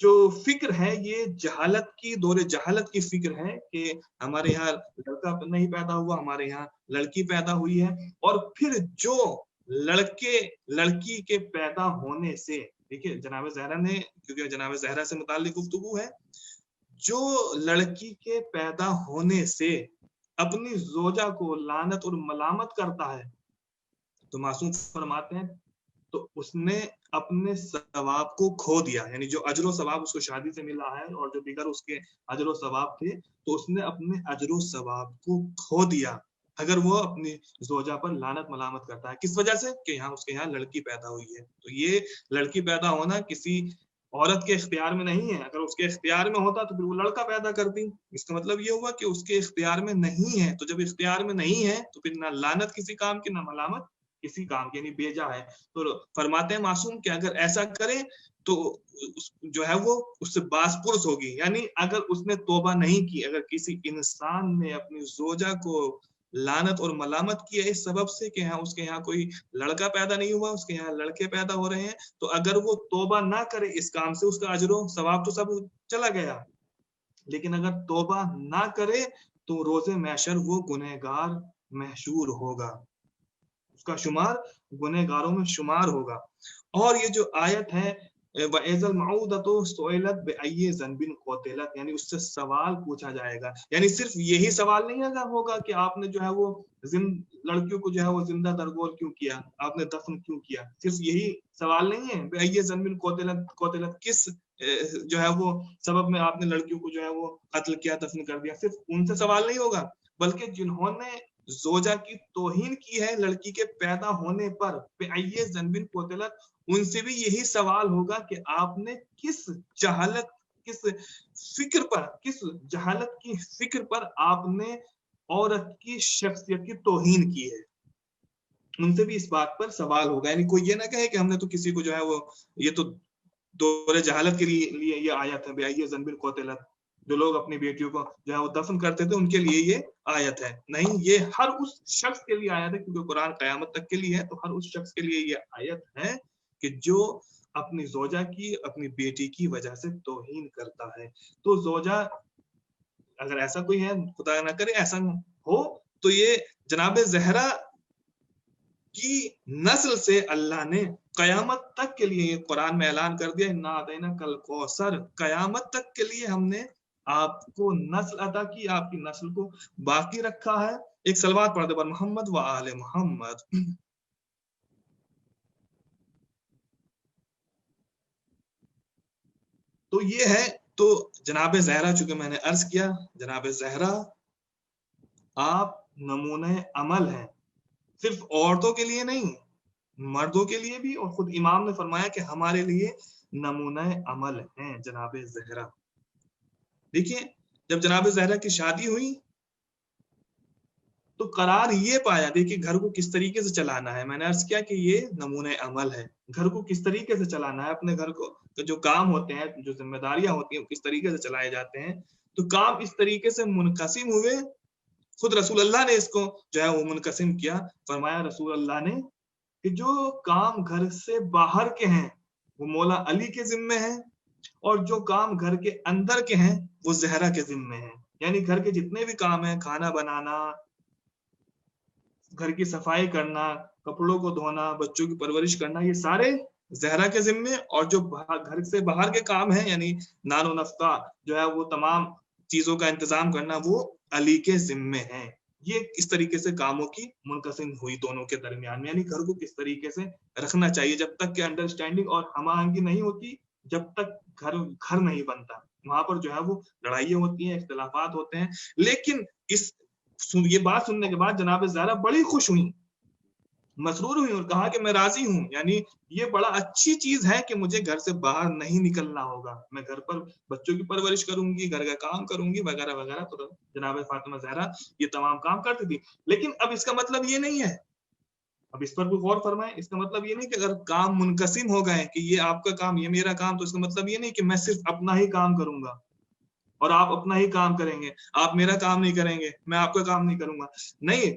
جو فکر ہے یہ جہالت کی، دور جہالت کی فکر ہے کہ ہمارے یہاں لڑکا نہیں پیدا ہوا، ہمارے یہاں لڑکی پیدا ہوئی ہے، اور پھر جو لڑکی کے پیدا ہونے سے، دیکھیے جناب زہرا نے، کیونکہ جناب زہرا سے متعلق گفتگو ہے، جو لڑکی کے پیدا ہونے سے اپنی زوجہ کو لعنت اور ملامت کرتا ہے، تو معصوم فرماتے ہیں تو اس نے اپنے ثواب کو کھو دیا، یعنی جو اجر و ثواب اس کو شادی سے ملا ہے اور جو دیگر اس کے اجر و ثواب تھے، تو اس نے اپنے اجر و ثواب کو کھو دیا اگر وہ اپنی زوجہ پر لعنت ملامت کرتا ہے۔ کس وجہ سے؟ کہ یہاں اس کے یہاں لڑکی پیدا ہوئی ہے۔ تو یہ لڑکی پیدا ہونا کسی عورت کے اختیار میں نہیں ہے، اگر اس کے اختیار میں ہوتا تو پھر وہ لڑکا پیدا کرتی۔ اس کا مطلب یہ ہوا کہ اس کے اختیار میں نہیں ہے، تو جب اختیار میں نہیں ہے تو پھر نہ لعنت کسی کام کی، نہ ملامت کسی کام کی، یعنی بیجا ہے۔ تو فرماتے ہیں معصوم کہ اگر ایسا کرے تو جو ہے وہ اس سے باز پرس ہوگی، یعنی اگر اس نے توبہ نہیں کی، اگر کسی انسان نے اپنی زوجہ کو لعنت اور ملامت کیا اس سبب سے کہ اس کے یہاں کوئی لڑکا پیدا نہیں ہوا، اس کے یہاں لڑکے پیدا ہو رہے ہیں، تو اگر وہ توبہ نہ کرے اس کام سے، اس کا اجر و ثواب تو سب چلا گیا، لیکن اگر توبہ نہ کرے تو روز محشر وہ گنہگار محشور ہوگا، اس کا شمار گنہگاروں میں شمار ہوگا۔ اور یہ جو آیت ہے وَإِذَا الْمَوْءُودَةُ سُئِلَتْ بِأَيِّ ذَنْبٍ قُتِلَتْ، یعنی اس سے سوال پوچھا جائے گا، یعنی صرف یہی سوال نہیں ہوگا کہ آپ نے جو ہے وہ لڑکیوں کو جو ہے وہ زندہ درگور کیوں کیا، آپ نے دفن کیوں کیا، صرف یہی سوال نہیں ہے بِأَيِّ ذَنْبٍ قُتِلَتْ، کس جو ہے وہ سبب میں آپ نے لڑکیوں کو جو ہے وہ قتل کیا، دفن کر دیا، صرف ان سے سوال نہیں ہوگا، بلکہ جنہوں نے زوجہ کی توہین کی ہے لڑکی کے پیدا ہونے پر، بِأَيِّ ذَنْبٍ قُتِلَتْ، ان سے بھی یہی سوال ہوگا کہ آپ نے کس جہالت، کس فکر پر، کس جہالت کی فکر پر آپ نے عورت کی شخصیت کی توہین کی ہے، ان سے بھی اس بات پر سوال ہوگا۔ یعنی کوئی یہ نہ کہے کہ ہم نے تو کسی کو جو ہے وہ، یہ تو دور جہالت کے لیے یہ آیت ہے بِأَيِّ ذَنْبٍ قُتِلَتْ، جو لوگ اپنی بیٹیوں کو جو ہے وہ دفن کرتے تھے ان کے لیے یہ آیت ہے، نہیں، یہ ہر اس شخص کے لیے آیت ہے، کیونکہ قرآن قیامت تک کے لیے ہے، تو ہر اس شخص کے لیے یہ آیت ہے کہ جو اپنی زوجہ کی، اپنی بیٹی کی وجہ سے توہین کرتا ہے۔ تو زوجہ اگر ایسا کوئی ہے، خدا نہ کرے ایسا ہو، تو یہ جناب زہرا کی نسل سے اللہ نے قیامت تک کے لیے قرآن میں اعلان کر دیا، اِنَّا أَعْطَيْنَاكَ الْكَوْثَرَ، قیامت تک کے لیے ہم نے آپ کو نسل عطا کی، آپ کی نسل کو باقی رکھا ہے۔ ایک صلوات پڑھ دے پر محمد و آل محمد۔ تو یہ ہے، تو جناب زہرا، چونکہ میں نے عرض کیا جناب زہرا آپ نمونہ عمل ہیں، صرف عورتوں کے لیے نہیں، مردوں کے لیے بھی، اور خود امام نے فرمایا کہ ہمارے لیے نمونہ عمل ہیں جناب زہرا۔ دیکھیے جب جناب زہرا کی شادی ہوئی تو قرار یہ پایا، دیکھیے گھر کو کس طریقے سے چلانا ہے، میں نے عرض کیا کہ یہ نمونہ عمل ہے، گھر کو کس طریقے سے چلانا ہے، اپنے گھر کو جو کام ہوتے ہیں، جو ذمہ داریاں ہوتی ہیں، کس طریقے سے چلائے جاتے ہیں، تو کام اس طریقے سے منقسم ہوئے۔ خود رسول اللہ نے اس کو جو ہے وہ منقسم کیا، فرمایا رسول اللہ نے کہ جو کام گھر سے باہر کے ہیں وہ مولا علی کے ذمے ہیں، اور جو کام گھر کے اندر کے ہیں وہ زہرا کے ذمے ہیں، یعنی گھر کے جتنے بھی کام ہیں، کھانا بنانا، گھر کی صفائی کرنا، کپڑوں کو دھونا، بچوں کی پرورش کرنا، یہ سارے زہرا کے ذمے، اور جو گھر سے باہر کے کام ہیں، یعنی نان و نفقہ جو ہے وہ تمام چیزوں کا انتظام کرنا، وہ علی کے ذمے ہیں۔ یہ اس طریقے سے کاموں کی منقسم ہوئی دونوں کے درمیان میں، یعنی گھر کو کس طریقے سے رکھنا چاہیے، جب تک کہ انڈرسٹینڈنگ اور ہم آہنگی نہیں ہوتی، جب تک گھر نہیں بنتا، وہاں پر جو ہے وہ لڑائیاں ہوتی ہیں، اختلافات ہوتے ہیں۔ لیکن یہ بات سننے کے بعد جناب زہرا بڑی خوش ہوئی، مسرور ہوئی، اور کہا کہ میں راضی ہوں، یعنی یہ بڑا اچھی چیز ہے کہ مجھے گھر سے باہر نہیں نکلنا ہوگا، میں گھر پر بچوں کی پرورش کروں گی، گھر کا کام کروں گی، وغیرہ وغیرہ۔ تو جناب فاطمہ زہرا یہ تمام کام کرتی تھی، لیکن اب اس کا مطلب یہ نہیں ہے، اب اس پر کوئی غور فرمائیں، اس کا مطلب یہ نہیں کہ اگر کام منقسم ہو گئے کہ یہ آپ کا کام، یہ میرا کام، تو اس کا مطلب یہ نہیں کہ میں صرف اپنا ہی کام کروں گا اور آپ اپنا ہی کام کریں گے، آپ میرا کام نہیں کریں گے، میں آپ کا کام نہیں کروں گا، نہیں،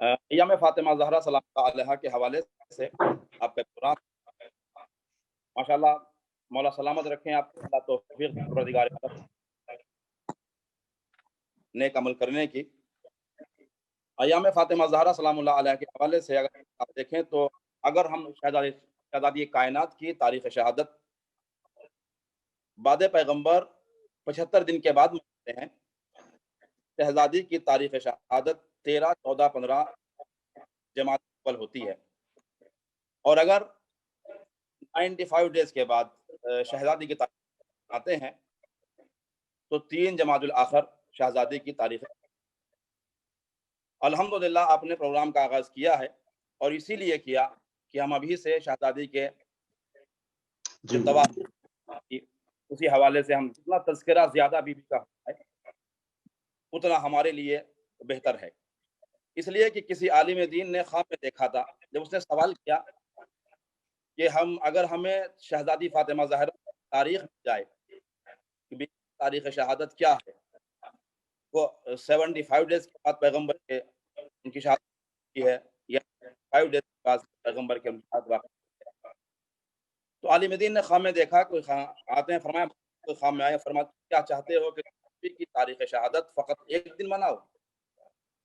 ایام فاطمہ زہرا سلام اللہ علیہا کے حوالے سے آپ کا پروگرام ماشاءاللہ مولا سلامت رکھیں آپ کو، اللہ توفیق دے پروردگار عالم نیک عمل کرنے کی۔ ایام فاطمہ زہرا سلام اللہ علیہ کے حوالے سے اگر آپ دیکھیں تو اگر ہم شہزادی کائنات کی تاریخ شہادت بعد پیغمبر 75 دن کے بعد مناتے ہیں، شہزادی کی تاریخ شہادت 13، 14، 15 جماعت اول ہوتی ہے، اور اگر 95 ڈیز کے بعد شہزادی کی تاریخ آتے ہیں تو 3 جمادی الاخر شہزادی کی تاریخ۔ الحمدللہ آپ نے پروگرام کا آغاز کیا ہے، اور اسی لیے کیا کہ ہم ابھی سے شہزادی کے اسی حوالے سے ہم جتنا تذکرہ زیادہ بی بی کا ہے اتنا ہمارے لیے بہتر ہے۔ اس لیے کہ کسی عالم دین نے خواب میں دیکھا تھا، جب اس نے سوال کیا کہ اگر ہمیں شہزادی فاطمہ زہرا تاریخ مل جائے کہ تاریخ شہادت کیا ہے، وہ 75 ڈیز کے بعد پیغمبر کے ان کی شہادت کی ہے یا 5 ڈیز کے بعد پیغمبر کے شہادت، تو عالم دین نے خواب میں دیکھا، کوئی آتے ہیں فرمایا کوئی خواب میں آیا، فرمایا کیا چاہتے ہو کہ بی بی کی تاریخ شہادت فقط ایک دن مناؤ؟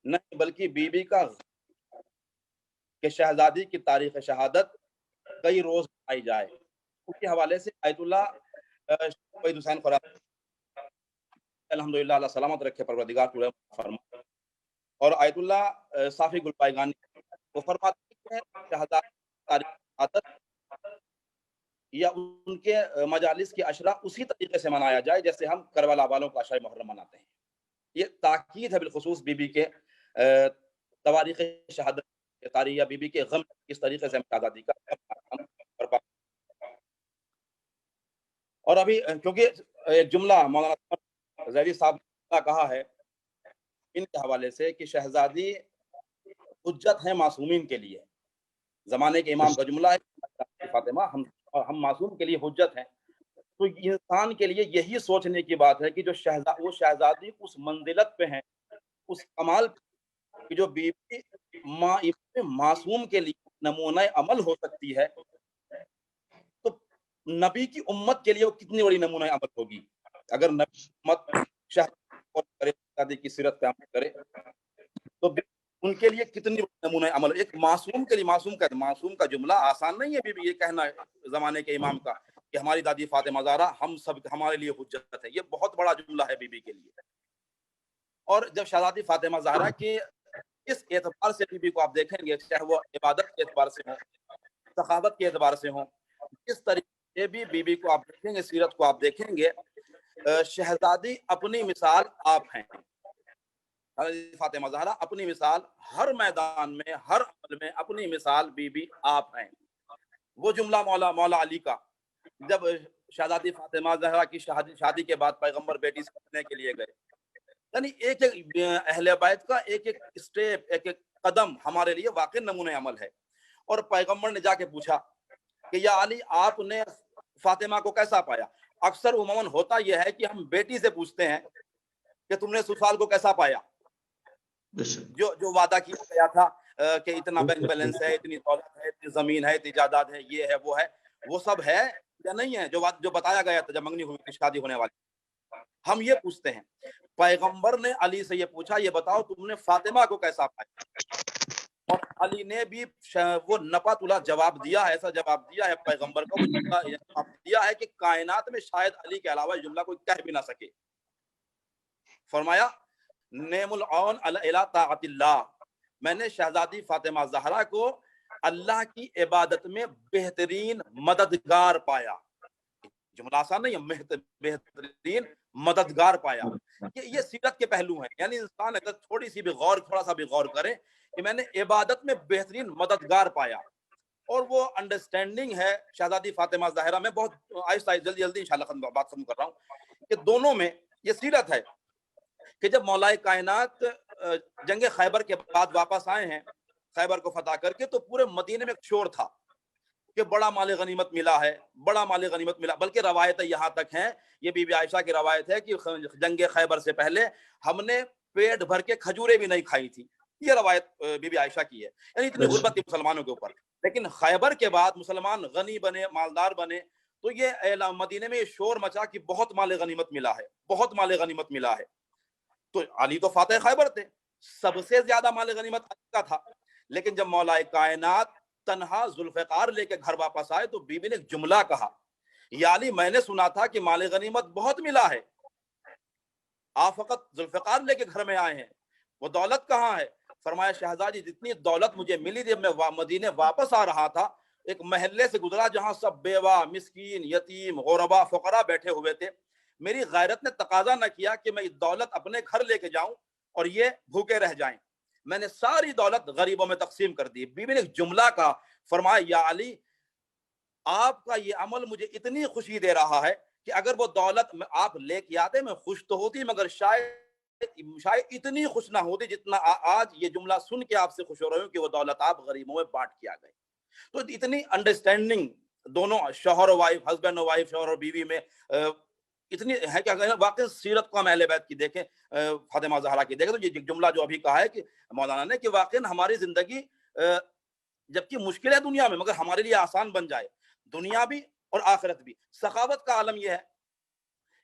نہیں، بلکہ بی بی کا کہ شہزادی کی تاریخ شہادت کئی روز منائی جائے۔ اس کے حوالے سے آیت اللہ وحید حسین خراسانی الحمدللہ اللہ سلامت رکھے پروردگار پورا فرما، اور آیت اللہ صافی گلپائگانی وہ فرماتے ہیں شہزادی کی تاریخ شہادت یا ان کے مجالس کی عشرہ اسی طریقے سے منایا جائے جیسے ہم کربلا والوں کا عشرہ محرم مناتے ہیں۔ یہ تاکید ہے بالخصوص بی بی کے تواریخ شہادت کے تاریخ یا بی بی کے غم کس طریقے سے شہزادی کا برپا۔ اور ابھی کیونکہ ایک جملہ مولانا زیدی صاحب نے کہا ہے ان کے حوالے سے کہ شہزادی حجت ہے معصومین کے لیے، زمانے کے امام کا جملہ ہے فاطمہ ہم معصوم کے لیے حجت ہیں، تو انسان کے لیے یہی سوچنے کی بات ہے کہ جو وہ شہزادی اس منزلت پہ ہیں، اس کمال پہ کہ جو بی بی معصوم کے لیے نمونہ عمل ہو سکتی ہے، تو نبی کی امت کے لیے وہ کتنی بڑی نمونہ عمل ہوگی اگر نبی امت شہزادی کی سیرت پہ عمل کرے، تو ان کے لیے کتنی نمونہ عمل۔ ایک معصوم کے لیے معصوم کا جملہ آسان نہیں ہے بی بی یہ کہنا زمانے کے امام کا کہ ہماری دادی فاطمہ زہرا ہمارے لیے حجت ہے، یہ بہت بڑا جملہ ہے بی بی کے لیے۔ اور جب شہزادی فاطمہ زہرا کے اس اعتبار سے بی بی کو آپ دیکھیں گے، چاہے وہ عبادت کے اعتبار سے ہوں، سخاوت کے اعتبار سے ہوں، اس طریقے سے بھی بی بی کو آپ دیکھیں گے، سیرت کو آپ دیکھیں گے، شہزادی اپنی مثال آپ ہیں۔ فاطمہ زہرا اپنی مثال ہر میدان میں، ہر عمل میں اپنی مثال بی بی آپ ہیں۔ وہ جملہ مولا علی کا جب شہزادی فاطمہ زہرا کی شادی کے بعد پیغمبر بیٹی سے ملنے کے لیے گئے، یعنی ایک ایک اہل بیت کا ایک ایک اسٹیپ، ایک ایک قدم ہمارے لیے واقع نمونہ عمل ہے۔ اور پیغمبر نے جا کے پوچھا کہ یا علی آپ نے فاطمہ کو کیسا پایا؟ اکثر عموماً ہوتا یہ ہے کہ ہم بیٹی سے پوچھتے ہیں کہ تم نے سسرال کو کیسا پایا، جو وعدہ کیا گیا تھا کہ اتنا بینک بیلنس ہے، اتنی دولت ہے، اتنی زمین ہے، اتنی جائیداد ہے، یہ ہے وہ ہے، وہ سب ہے یا نہیں ہے جو بتایا گیا تھا جب منگنی ہوئی تھی، شادی ہونے والی، ہم یہ پوچھتے ہیں۔ پیغمبر نے علی سے یہ پوچھا یہ بتاؤ تم نے فاطمہ کو کیسا پایا، اور علی نے بھی وہ نپا تلا جواب دیا، ایسا جواب دیا ہے پیغمبر کا، وہ جواب دیا ہے کہ کائنات میں شاید علی کے علاوہ جملہ کوئی کہہ بھی نہ سکے۔ فرمایا نعم العون علی طاعت اللہ، میں نے شہزادی فاطمہ زہرا کو اللہ کی عبادت میں بہترین مددگار پایا۔ جملہ آسان نہیں ہے، بہترین مددگار پایا۔ یہ سیرت کے پہلو ہیں، یعنی انسان اگر تھوڑا سا بھی غور کرے کہ میں نے عبادت میں بہترین مددگار پایا، اور وہ انڈرسٹینڈنگ ہے شہزادی فاطمہ زہرا میں، بہت آہستہ جلدی انشاءاللہ بات ختم کر رہا ہوں، کہ دونوں میں یہ سیرت ہے کہ جب مولا کائنات جنگ خیبر کے بعد واپس آئے ہیں خیبر کو فتح کر کے، تو پورے مدینے میں ایک شور تھا کہ بڑا مال غنیمت ملا ہے، بڑا مال غنیمت ملا، بلکہ روایتیں یہاں تک ہیں، یہ بی بی عائشہ کی روایت ہے کہ جنگ خیبر سے پہلے ہم نے پیٹ بھر کے کھجوریں بھی نہیں کھائی تھی، یہ روایت بی بی عائشہ کی ہے. یعنی اتنی غربت تھی مسلمانوں کے اوپر. لیکن خیبر کے بعد مسلمان غنی بنے, مالدار بنے, تو یہ مدینے میں یہ شور مچا کہ بہت مال غنیمت ملا ہے, بہت مال غنیمت ملا ہے. تو علی تو فاتح خیبر تھے, سب سے زیادہ مال غنیمت علی کا تھا. لیکن جب مولا کائنات تنہا ذوالفقار لے کے گھر واپس آئے تو بی بی نے ایک جملہ کہا, یا علی میں نے سنا تھا کہ مال غنیمت بہت ملا ہے, آپ فقط ذوالفقار لے کے گھر میں آئے ہیں, وہ دولت کہاں ہے؟ فرمایا شہزادی جتنی دولت مجھے ملی جب میں مدینے واپس آ رہا تھا, ایک محلے سے گزرا جہاں سب بیوہ, مسکین, یتیم, غربا, فقراء بیٹھے ہوئے تھے. میری غیرت نے تقاضا نہ کیا کہ میں دولت اپنے گھر لے کے جاؤں اور یہ بھوکے رہ جائیں. میں نے ساری دولت غریبوں میں تقسیم کر دی. بی بی نے ایک جملہ کہا, فرمایا یا علی آپ کا یہ عمل مجھے اتنی خوشی دے رہا ہے کہ اگر وہ دولت آپ لے کے آتے میں خوش تو ہوتی, مگر شاید اتنی خوش نہ ہوتی جتنا آج یہ جملہ سن کے آپ سے خوش ہو رہے ہوں کہ وہ دولت آپ غریبوں میں بانٹ کے آ گئے. تو اتنی انڈرسٹینڈنگ دونوں شوہر و وائف, ہسبینڈ و وائف, شوہر اور بیوی میں اتنی ہے کہ اگر واقعی سیرت کو ہم اہل بیت کی دیکھیں, فاطمہ زہرا کی دیکھیں, تو یہ جملہ جو ابھی کہا ہے کہ مولانا نے کہ واقعی ہماری زندگی جبکہ مشکل ہے دنیا میں, مگر ہمارے لیے آسان بن جائے, دنیا بھی اور آخرت بھی. سخاوت کا عالم یہ ہے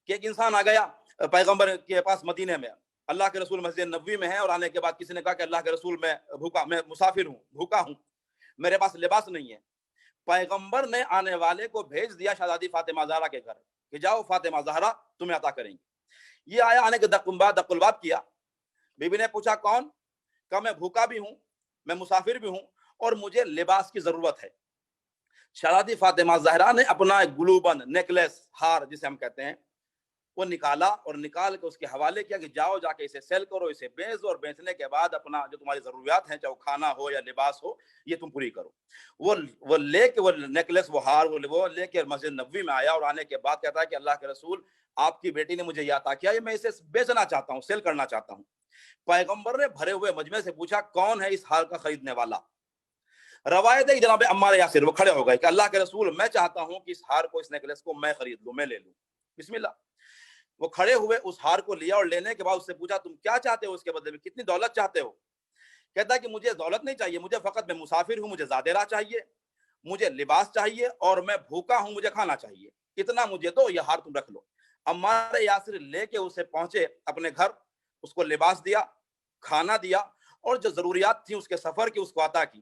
کہ ایک انسان آ گیا پیغمبر کے پاس مدینے میں, اللہ کے رسول مسجد نبوی میں ہے, اور آنے کے بعد کسی نے کہا کہ اللہ کے رسول میں بھوکا, میں مسافر ہوں, بھوکا ہوں, میرے پاس لباس نہیں ہے. پیغمبر نے آنے والے کو بھیج دیا شہزادی فاطمہ زہرا کے گھر کہ جاؤ فاطمہ زہرا تمہیں عطا کریں گے. یہ آیا, آنے کے دق الباب کیا. بی بی نے پوچھا کون؟ کہا میں بھوکا بھی ہوں, میں مسافر بھی ہوں, اور مجھے لباس کی ضرورت ہے. شہزادی فاطمہ زہرا نے اپنا ایک گلوبند, نیکلیس, ہار جسے ہم کہتے ہیں, وہ نکالا اور نکال کے اس کے حوالے کیا کہ جاؤ جا کے اسے سیل کرو, اسے بیچ دو, اور بیچنے کے بعد اپنا جو تمہاری ضروریات ہیں, چاہے کھانا ہو یا لباس ہو, یہ تم پوری کرو. وہ لے کے وہ نیکلیس, وہ ہار, وہ لے کے مسجد نبوی میں آیا, اور آنے کے بعد کہتا ہے کہ اللہ کے رسول آپ کی بیٹی نے مجھے یہ عطا کیا, میں اسے بیچنا چاہتا ہوں, سیل کرنا چاہتا ہوں. پیغمبر نے بھرے ہوئے مجمع سے پوچھا کون ہے اس ہار کا خریدنے والا؟ روایت ہے جناب عمار یاسر وہ کھڑے ہو گئے کہ اللہ کے رسول میں چاہتا ہوں کہ اس ہار کو, اس نیکلیس کو میں خرید لوں, میں لے لوں. بسم اللہ. وہ کھڑے ہوئے, اس ہار کو لیا, اور لینے کے بعد اس سے پوچھا تم کیا چاہتے ہو اس کے بدلے میں, کتنی دولت چاہتے ہو؟ کہتا ہے کہ مجھے دولت نہیں چاہیے, مجھے فقط, میں مسافر ہوں, مجھے زادہ راہ چاہیے, مجھے لباس چاہیے, اور میں بھوکا ہوں, مجھے کھانا چاہیے, اتنا مجھے دو, یہ ہار تم رکھ لو. عمار یاسر لے کے اسے پہنچے اپنے گھر, اس کو لباس دیا, کھانا دیا, اور جو ضروریات تھیں اس کے سفر کی اس کو عطا کی.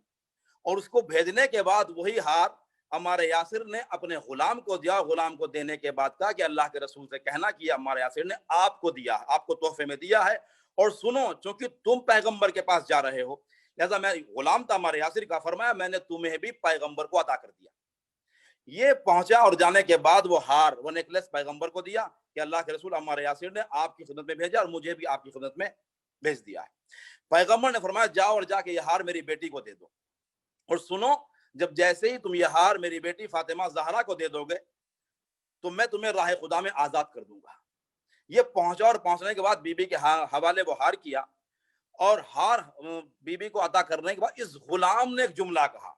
اور اس کو بھیجنے کے بعد وہی ہار عمار یاسر نے اپنے غلام کو دیا. غلام کو دینے کے بعد کہا کہ اللہ کے رسول سے کہنا کہ عمار یاسر نے آپ کو دیا, آپ کو تحفے میں دیا ہے, اور سنو چونکہ تم پیغمبر کے پاس جا رہے ہو, لہذا میں غلام تھا عمار یاسر کا, فرمایا میں نے تمہیں بھی پیغمبر کو عطا کر دیا. یہ پہنچا, اور جانے کے بعد وہ ہار, وہ نیکلیس پیغمبر کو دیا کہ اللہ کے رسول عمار یاسر نے آپ کی خدمت میں بھیجا, اور مجھے بھی آپ کی خدمت میں بھیج دیا ہے. پیغمبر نے فرمایا جاؤ اور جا کے یہ ہار میری بیٹی کو دے دو, اور سنو جب جیسے ہی تم یہ ہار میری بیٹی فاطمہ زہرا کو دے دو گے تو میں تمہیں راہ خدا میں آزاد کر دوں گا. یہ پہنچا, اور پہنچنے کے بعد بی بی کے حوالے وہ ہار کیا, اور ہار بی بی کو عطا کرنے کے بعد اس غلام نے ایک جملہ کہا.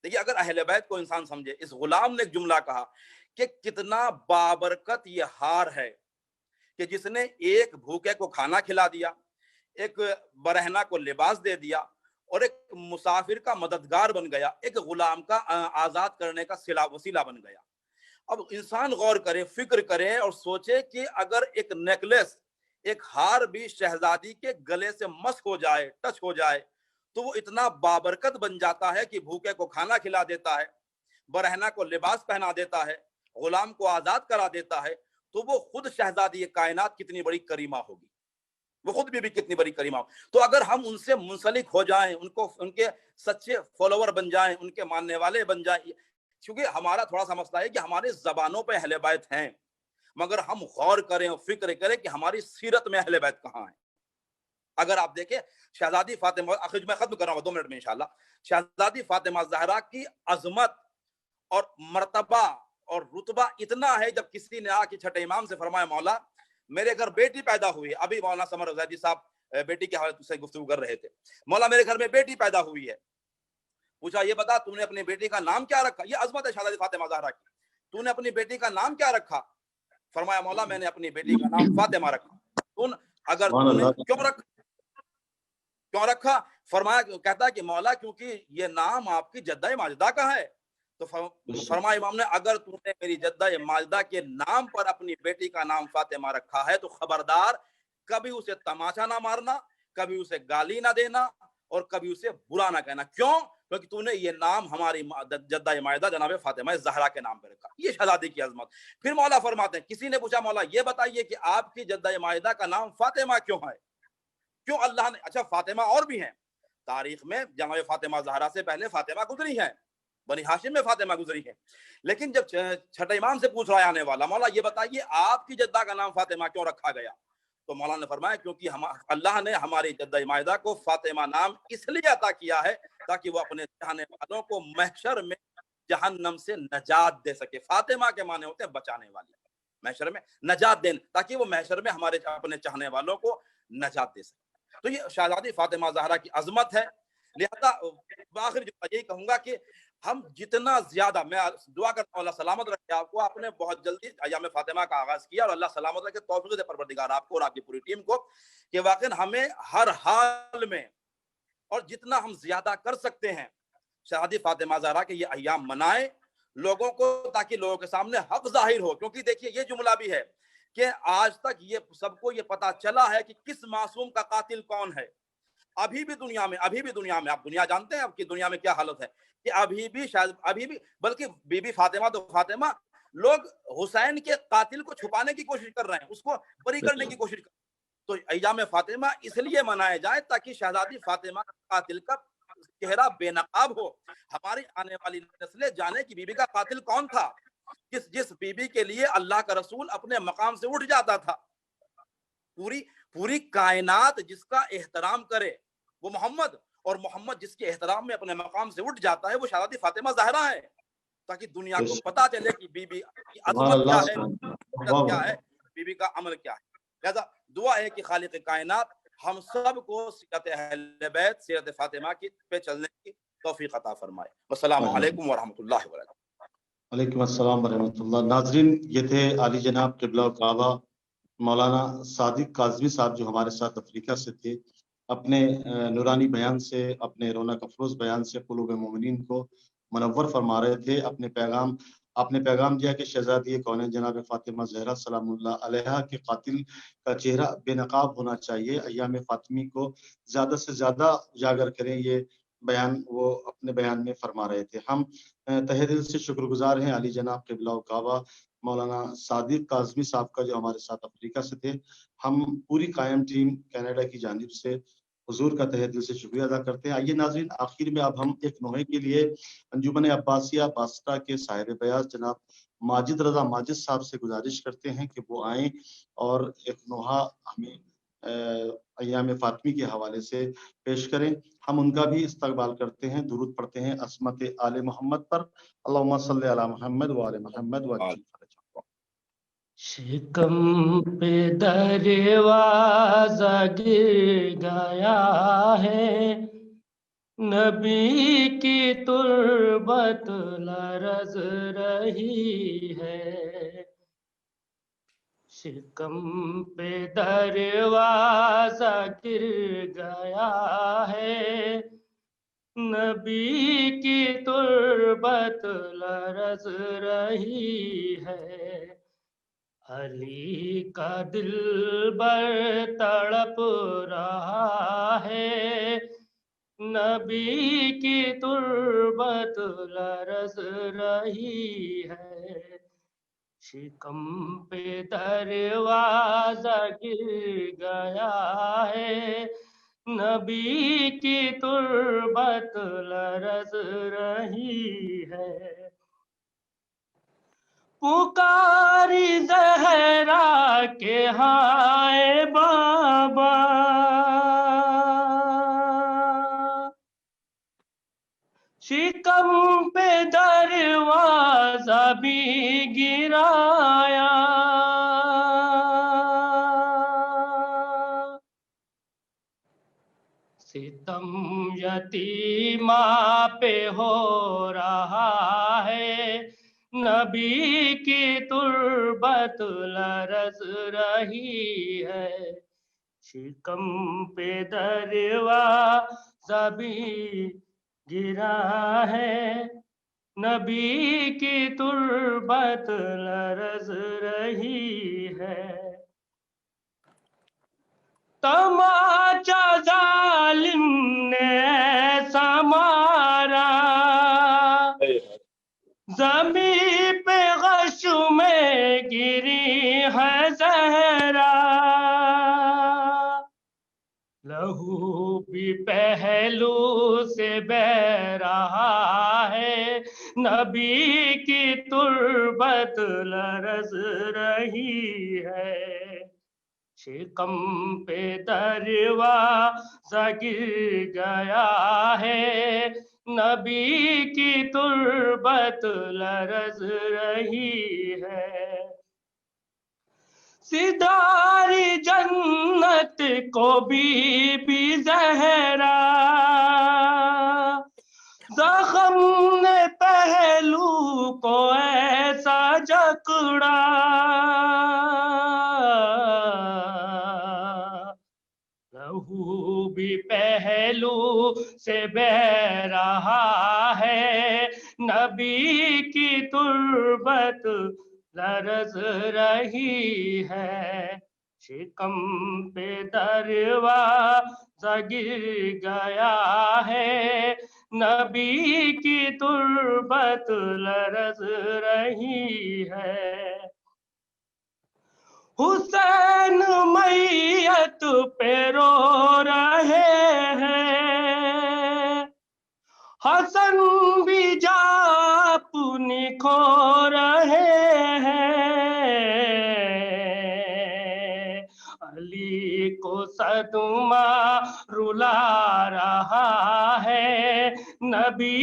دیکھیے اگر اہل بیت کو انسان سمجھے, اس غلام نے ایک جملہ کہا کہ کتنا بابرکت یہ ہار ہے کہ جس نے ایک بھوکے کو کھانا کھلا دیا, ایک برہنہ کو لباس دے دیا, اور ایک مسافر کا مددگار بن گیا, ایک غلام کا آزاد کرنے کا وسیلہ بن گیا. اب انسان غور کرے, فکر کرے, اور سوچے کہ اگر ایک نیکلیس, ایک ہار بھی شہزادی کے گلے سے مسک ہو جائے, ٹچ ہو جائے, تو وہ اتنا بابرکت بن جاتا ہے کہ بھوکے کو کھانا کھلا دیتا ہے, برہنہ کو لباس پہنا دیتا ہے, غلام کو آزاد کرا دیتا ہے. تو وہ خود شہزادی کائنات کتنی بڑی کریمہ ہوگی, وہ خود بھی کتنی بڑی کریمہ. تو اگر ہم ان سے منسلک ہو جائیں, ان کے سچے فالوور بن جائیں, ان کے ماننے والے بن جائیں, کیونکہ ہمارا تھوڑا سا مسئلہ ہے کہ ہمارے زبانوں پہ اہل بیت ہیں, مگر ہم غور کریں اور فکر کریں کہ ہماری سیرت میں اہل بیت کہاں ہیں. اگر آپ دیکھیں شہزادی فاطمہ, میں ختم کر رہا ہوں 2 منٹ میں انشاءاللہ, شہزادی فاطمہ زہرا کی عظمت اور مرتبہ اور رتبہ اتنا ہے, جب کسی نے آ کے چھٹے امام سے فرمایا مولا میرے گھر بیٹی پیدا ہوئی ہے, ابھی مولانا سمر زیدی صاحب بیٹی کے حوالے سے گفتگو کر رہے تھے, مولا میرے گھر میں بیٹی پیدا ہوئی ہے, پوچھا یہ بتا تم نے اپنی بیٹی کا نام کیا رکھا؟ یہ عظمت ہے شہزادی فاطمہ زہرا کی, تو نے اپنی بیٹی کا نام کیا رکھا؟ فرمایا مولا میں نے اپنی بیٹی کا نام فاطمہ رکھا. اگر تم نے کیوں رکھا؟ فرمایا، کہتا ہے کہ مولا کیونکہ یہ نام آپ کی جدہ ماجدہ کا ہے. تو فرمایا امام نے اگر تم نے میری جدہ ماجدہ کے نام پر اپنی بیٹی کا نام فاطمہ رکھا ہے تو خبردار کبھی اسے تماشا نہ مارنا، کبھی اسے گالی نہ دینا اور کبھی اسے برا نہ کہنا. کیوں؟ کیونکہ تو نے یہ نام ہماری جدہ ماجدہ جناب فاطمہ زہرا کے نام پہ رکھا. یہ شہزادی کی عظمت. پھر مولا فرماتے ہیں کسی نے پوچھا مولا یہ بتائیے کہ آپ کی جدہ ماجدہ کا نام فاطمہ کیوں ہے؟ کیوں اللہ نے؟ اچھا فاطمہ اور بھی ہیں تاریخ میں، جناب فاطمہ زہرا سے پہلے فاطمہ گزری ہیں، بنی ہاشم میں فاطمہ گزری ہے. لیکن جب چھٹے امام سے پوچھ رہا ہے آنے والا مولا یہ بتائیے آپ کی جدہ کا نام فاطمہ کیوں رکھا گیا؟ تو مولا نے فرمایا کیونکہ اللہ نے ہماری جدہ ماجدہ کو فاطمہ نام اس لیے عطا کیا ہے تاکہ وہ اپنے چاہنے والوں کو محشر میں جہنم سے نجات دے سکے. فاطمہ کے معنی ہوتے ہیں بچانے والی، محشر میں نجات دین، تاکہ وہ محشر میں ہمارے اپنے چاہنے والوں کو نجات دے سکے. تو یہ شہزادی فاطمہ زہرا کی عظمت ہے. لہذا بآخر جو یہی کہوں گا کہ ہم جتنا زیادہ، میں دعا کرتا ہوں اللہ سلامت رکھے آپ کو. آپ نے بہت جلدی ایام فاطمہ کا آغاز کیا اور اللہ سلامت رکھے، توفیق دے پروردگار آپ کو اور آپ کی پوری ٹیم کو کہ واقعی ہمیں ہر حال میں اور جتنا ہم زیادہ کر سکتے ہیں شہزادی فاطمہ زہرا کے یہ ایام منائیں لوگوں کو، تاکہ لوگوں کے سامنے حق ظاہر ہو. کیونکہ دیکھیے یہ جملہ بھی ہے کہ آج تک یہ سب کو یہ پتا چلا ہے کہ کس معصوم کا قاتل کون ہے. ابھی بھی دنیا میں آپ دنیا جانتے ہیں اب کی دنیا میں کیا حالت ہے کہ ابھی بھی بلکہ بی بی فاطمہ تو فاطمہ، لوگ حسین کے قاتل کو چھپانے کی کوشش کر رہے ہیں، اس کو بری کرنے کی کوشش کر رہے ہیں. تو ایام فاطمہ اس لیے منائے جائے تاکہ شہزادی فاطمہ قاتل کا چہرہ بے نقاب ہو، ہماری آنے والی نسلیں جانے کہ بی بی کا قاتل کون تھا، جس بی بی کے لیے اللہ کا رسول اپنے مقام سے اٹھ جاتا تھا. پوری کائنات جس کا احترام کرے وہ محمد، اور محمد جس کے احترام میں اپنے مقام سے اٹھ جاتا ہے وہ شہزادی فاطمہ زہرا ہے. تاکہ دنیا کو پتا چلے کہ بی بی کی عظمت کیا ہے، کیا ہے، بی بی کا عمل کیا ہے. لہذا دعا ہے کہ خالق کائنات ہم سب کو سیرت اہل بیت، سیرت فاطمہ کی پہ چلنے کی توفیق عطا فرمائے. السلام علیکم ورحمۃ اللہ وبرکاتہ. وعلیکم السلام ورحمۃ اللہ. ناظرین یہ تھے عالی جناب قبلہ کعبہ مولانا صادق کاظمی صاحب جو ہمارے ساتھ افریقہ سے تھے. اپنے نورانی بیان سے، اپنے رونق افروز بیان سے قلوب مومنین کو منور فرما رہے تھے. آپ نے پیغام دیا کہ شہزادی کونین جناب فاطمہ زہرا سلام اللہ علیہا کے قاتل کا چہرہ بے نقاب ہونا چاہیے. ایام فاطمی کو زیادہ سے زیادہ اجاگر کریں، یہ بیان وہ اپنے بیان میں فرما رہے تھے. ہم تہہ دل سے شکر گزار ہیں علی جناب قبلہ کعبہ مولانا صادق کاظمی صاحب کا جو ہمارے ساتھ افریقہ سے تھے. ہم پوری قائم ٹیم کینیڈا کی جانب سے حضور کا تہہ دل سے شکریہ ادا کرتے ہیں. آئیے ناظرین آخر میں اب ہم ایک نوحے کے لیے انجمن عباسیہ باسطہ کے صاحب بیاض جناب ماجد رضا ماجد صاحب سے گزارش کرتے ہیں کہ وہ آئیں اور ایک نوحہ ہمیں ایام فاطمی کے حوالے سے پیش کریں. ہم ان کا بھی استقبال کرتے ہیں، درود پڑھتے ہیں عصمت آل محمد پر. اللہم صلی علی محمد و آل محمد و عجل فرج. شکم پہ دروازہ گر گیا ہے، نبی کی تربت لرز رہی ہے. شکم پہ دروازہ گر گیا ہے، نبی کی تربت لرز رہی ہے. علی کا دل بر تڑپ رہا ہے، نبی کی تربت لرز رہی ہے. شکم پہ دروازہ گر گیا ہے، نبی کی تربت لرز رہی ہے. پکاری زہرا کے ہائے بابا، شکم پہ دروازہ بھی گرایا. ستم یتیمہ پہ ہو رہا ہے، نبی کی تربت لرز رہی ہے. شکم پہ دروازہ بھی گرا ہے، نبی کی تربت لرز رہی ہے، تماچا ظالم نے ایسا مارا، زمین پہ غش میں گری ہے زہرا، لہو بھی پہلو سے بہہ رہا ہے، نبی کی تربت لرز رہی ہے، شکم پہ دروازہ گر گیا ہے، نبی کی تربت لرز رہی ہے، سداری جنت کو بی زہرا، زخم نے پہلو کو ایسا جکڑا، لہو بھی پہلو سے بہہ رہا ہے، نبی کی تربت لرز رہی ہے، شکم پہ دروازہ گر گیا ہے، نبی کی تربت لرز رہی ہے، حسین میت پہ رو رہے ہیں، حسن بھی جا اپنی کھو رہے ہیں، علی کو صدمہ رلا رہا ہے، نبی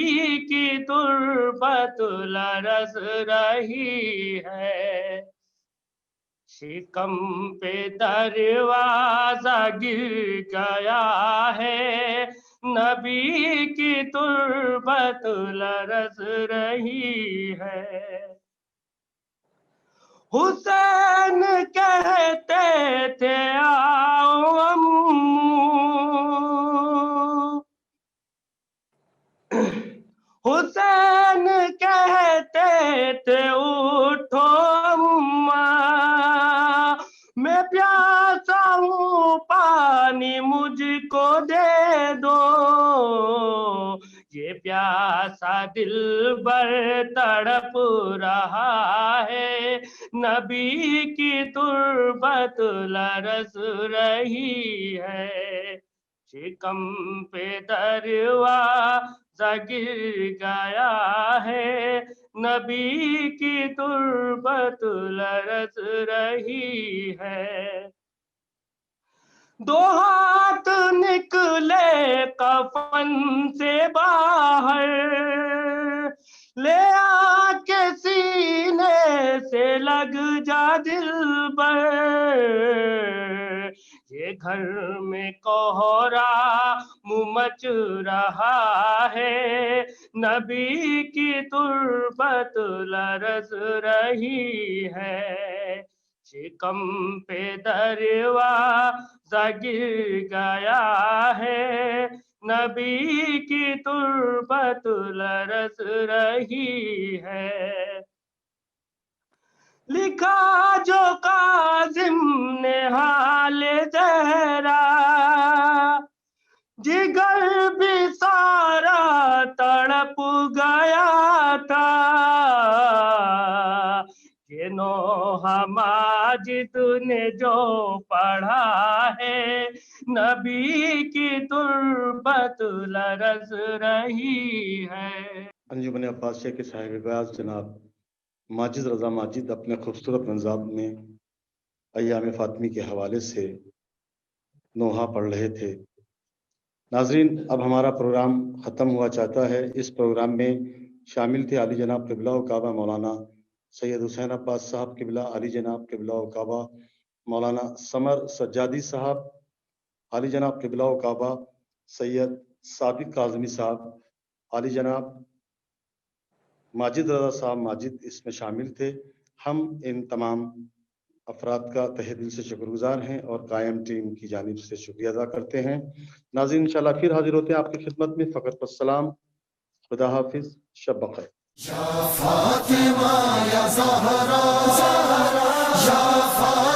کی تربت لرز رہی ہے، شکم پہ دروازہ گر گیا ہے، نبی کی تربت لرز رہی ہے، حسین کہتے تھے آؤ امو، حسین کہتے تھے اٹھو اماں، میں پیاسا ہوں پانی مجھ کو دے دو، یہ پیاسا دل بر تڑپ رہا ہے، نبی کی تربت لرز رہی ہے، شکم پہ دروازہ گر گیا ہے، نبی کی تربت لرز رہی ہے، دو ہاتھ نکلے کفن سے باہر، لے آ کے سینے سے لگ جا دل پر، یہ گھر میں کوہرا مچ رہا ہے، نبی کی تربت لرز رہی ہے، شکم پہ دروازہ گر گیا ہے، نبی کی تربت لرز رہی ہے، لکھا جو کاظم نے حال زہرا، جگر بھی سارا تڑپ گیا تھا، یہ نوحہ ماجد نے جو پڑھا ہے، نبی کی تربت لرز رہی ہے، انجمن عباسیہ کے صاحب بیاض جناب ماجد رضا ماجد اپنے خوبصورت انداز میں ایام فاطمی کے حوالے سے نوحہ پڑھ رہے تھے۔ ناظرین، اب ہمارا پروگرام ختم ہوا چاہتا ہے۔ اس پروگرام میں شامل تھے علی جناب قبلہ و کعبہ مولانا سید حسین عباس صاحب قبلہ، علی جناب قبلہ و کعبہ مولانا سمر سجادی صاحب، علی جناب قبلہ و کعبہ سید ثابت کاظمی صاحب، علی جناب ماجد رضا صاحب ماجد اس میں شامل تھے۔ ہم ان تمام افراد کا تہہ دل سے شکر گزار ہیں اور قائم ٹیم کی جانب سے شکریہ ادا کرتے ہیں۔ ناظرین انشاءاللہ پھر حاضر ہوتے ہیں آپ کی خدمت میں۔ فقط والسلام، خدا حافظ، شب بخیر۔ یا فاطمہ یا زہرا، یا فاطمہ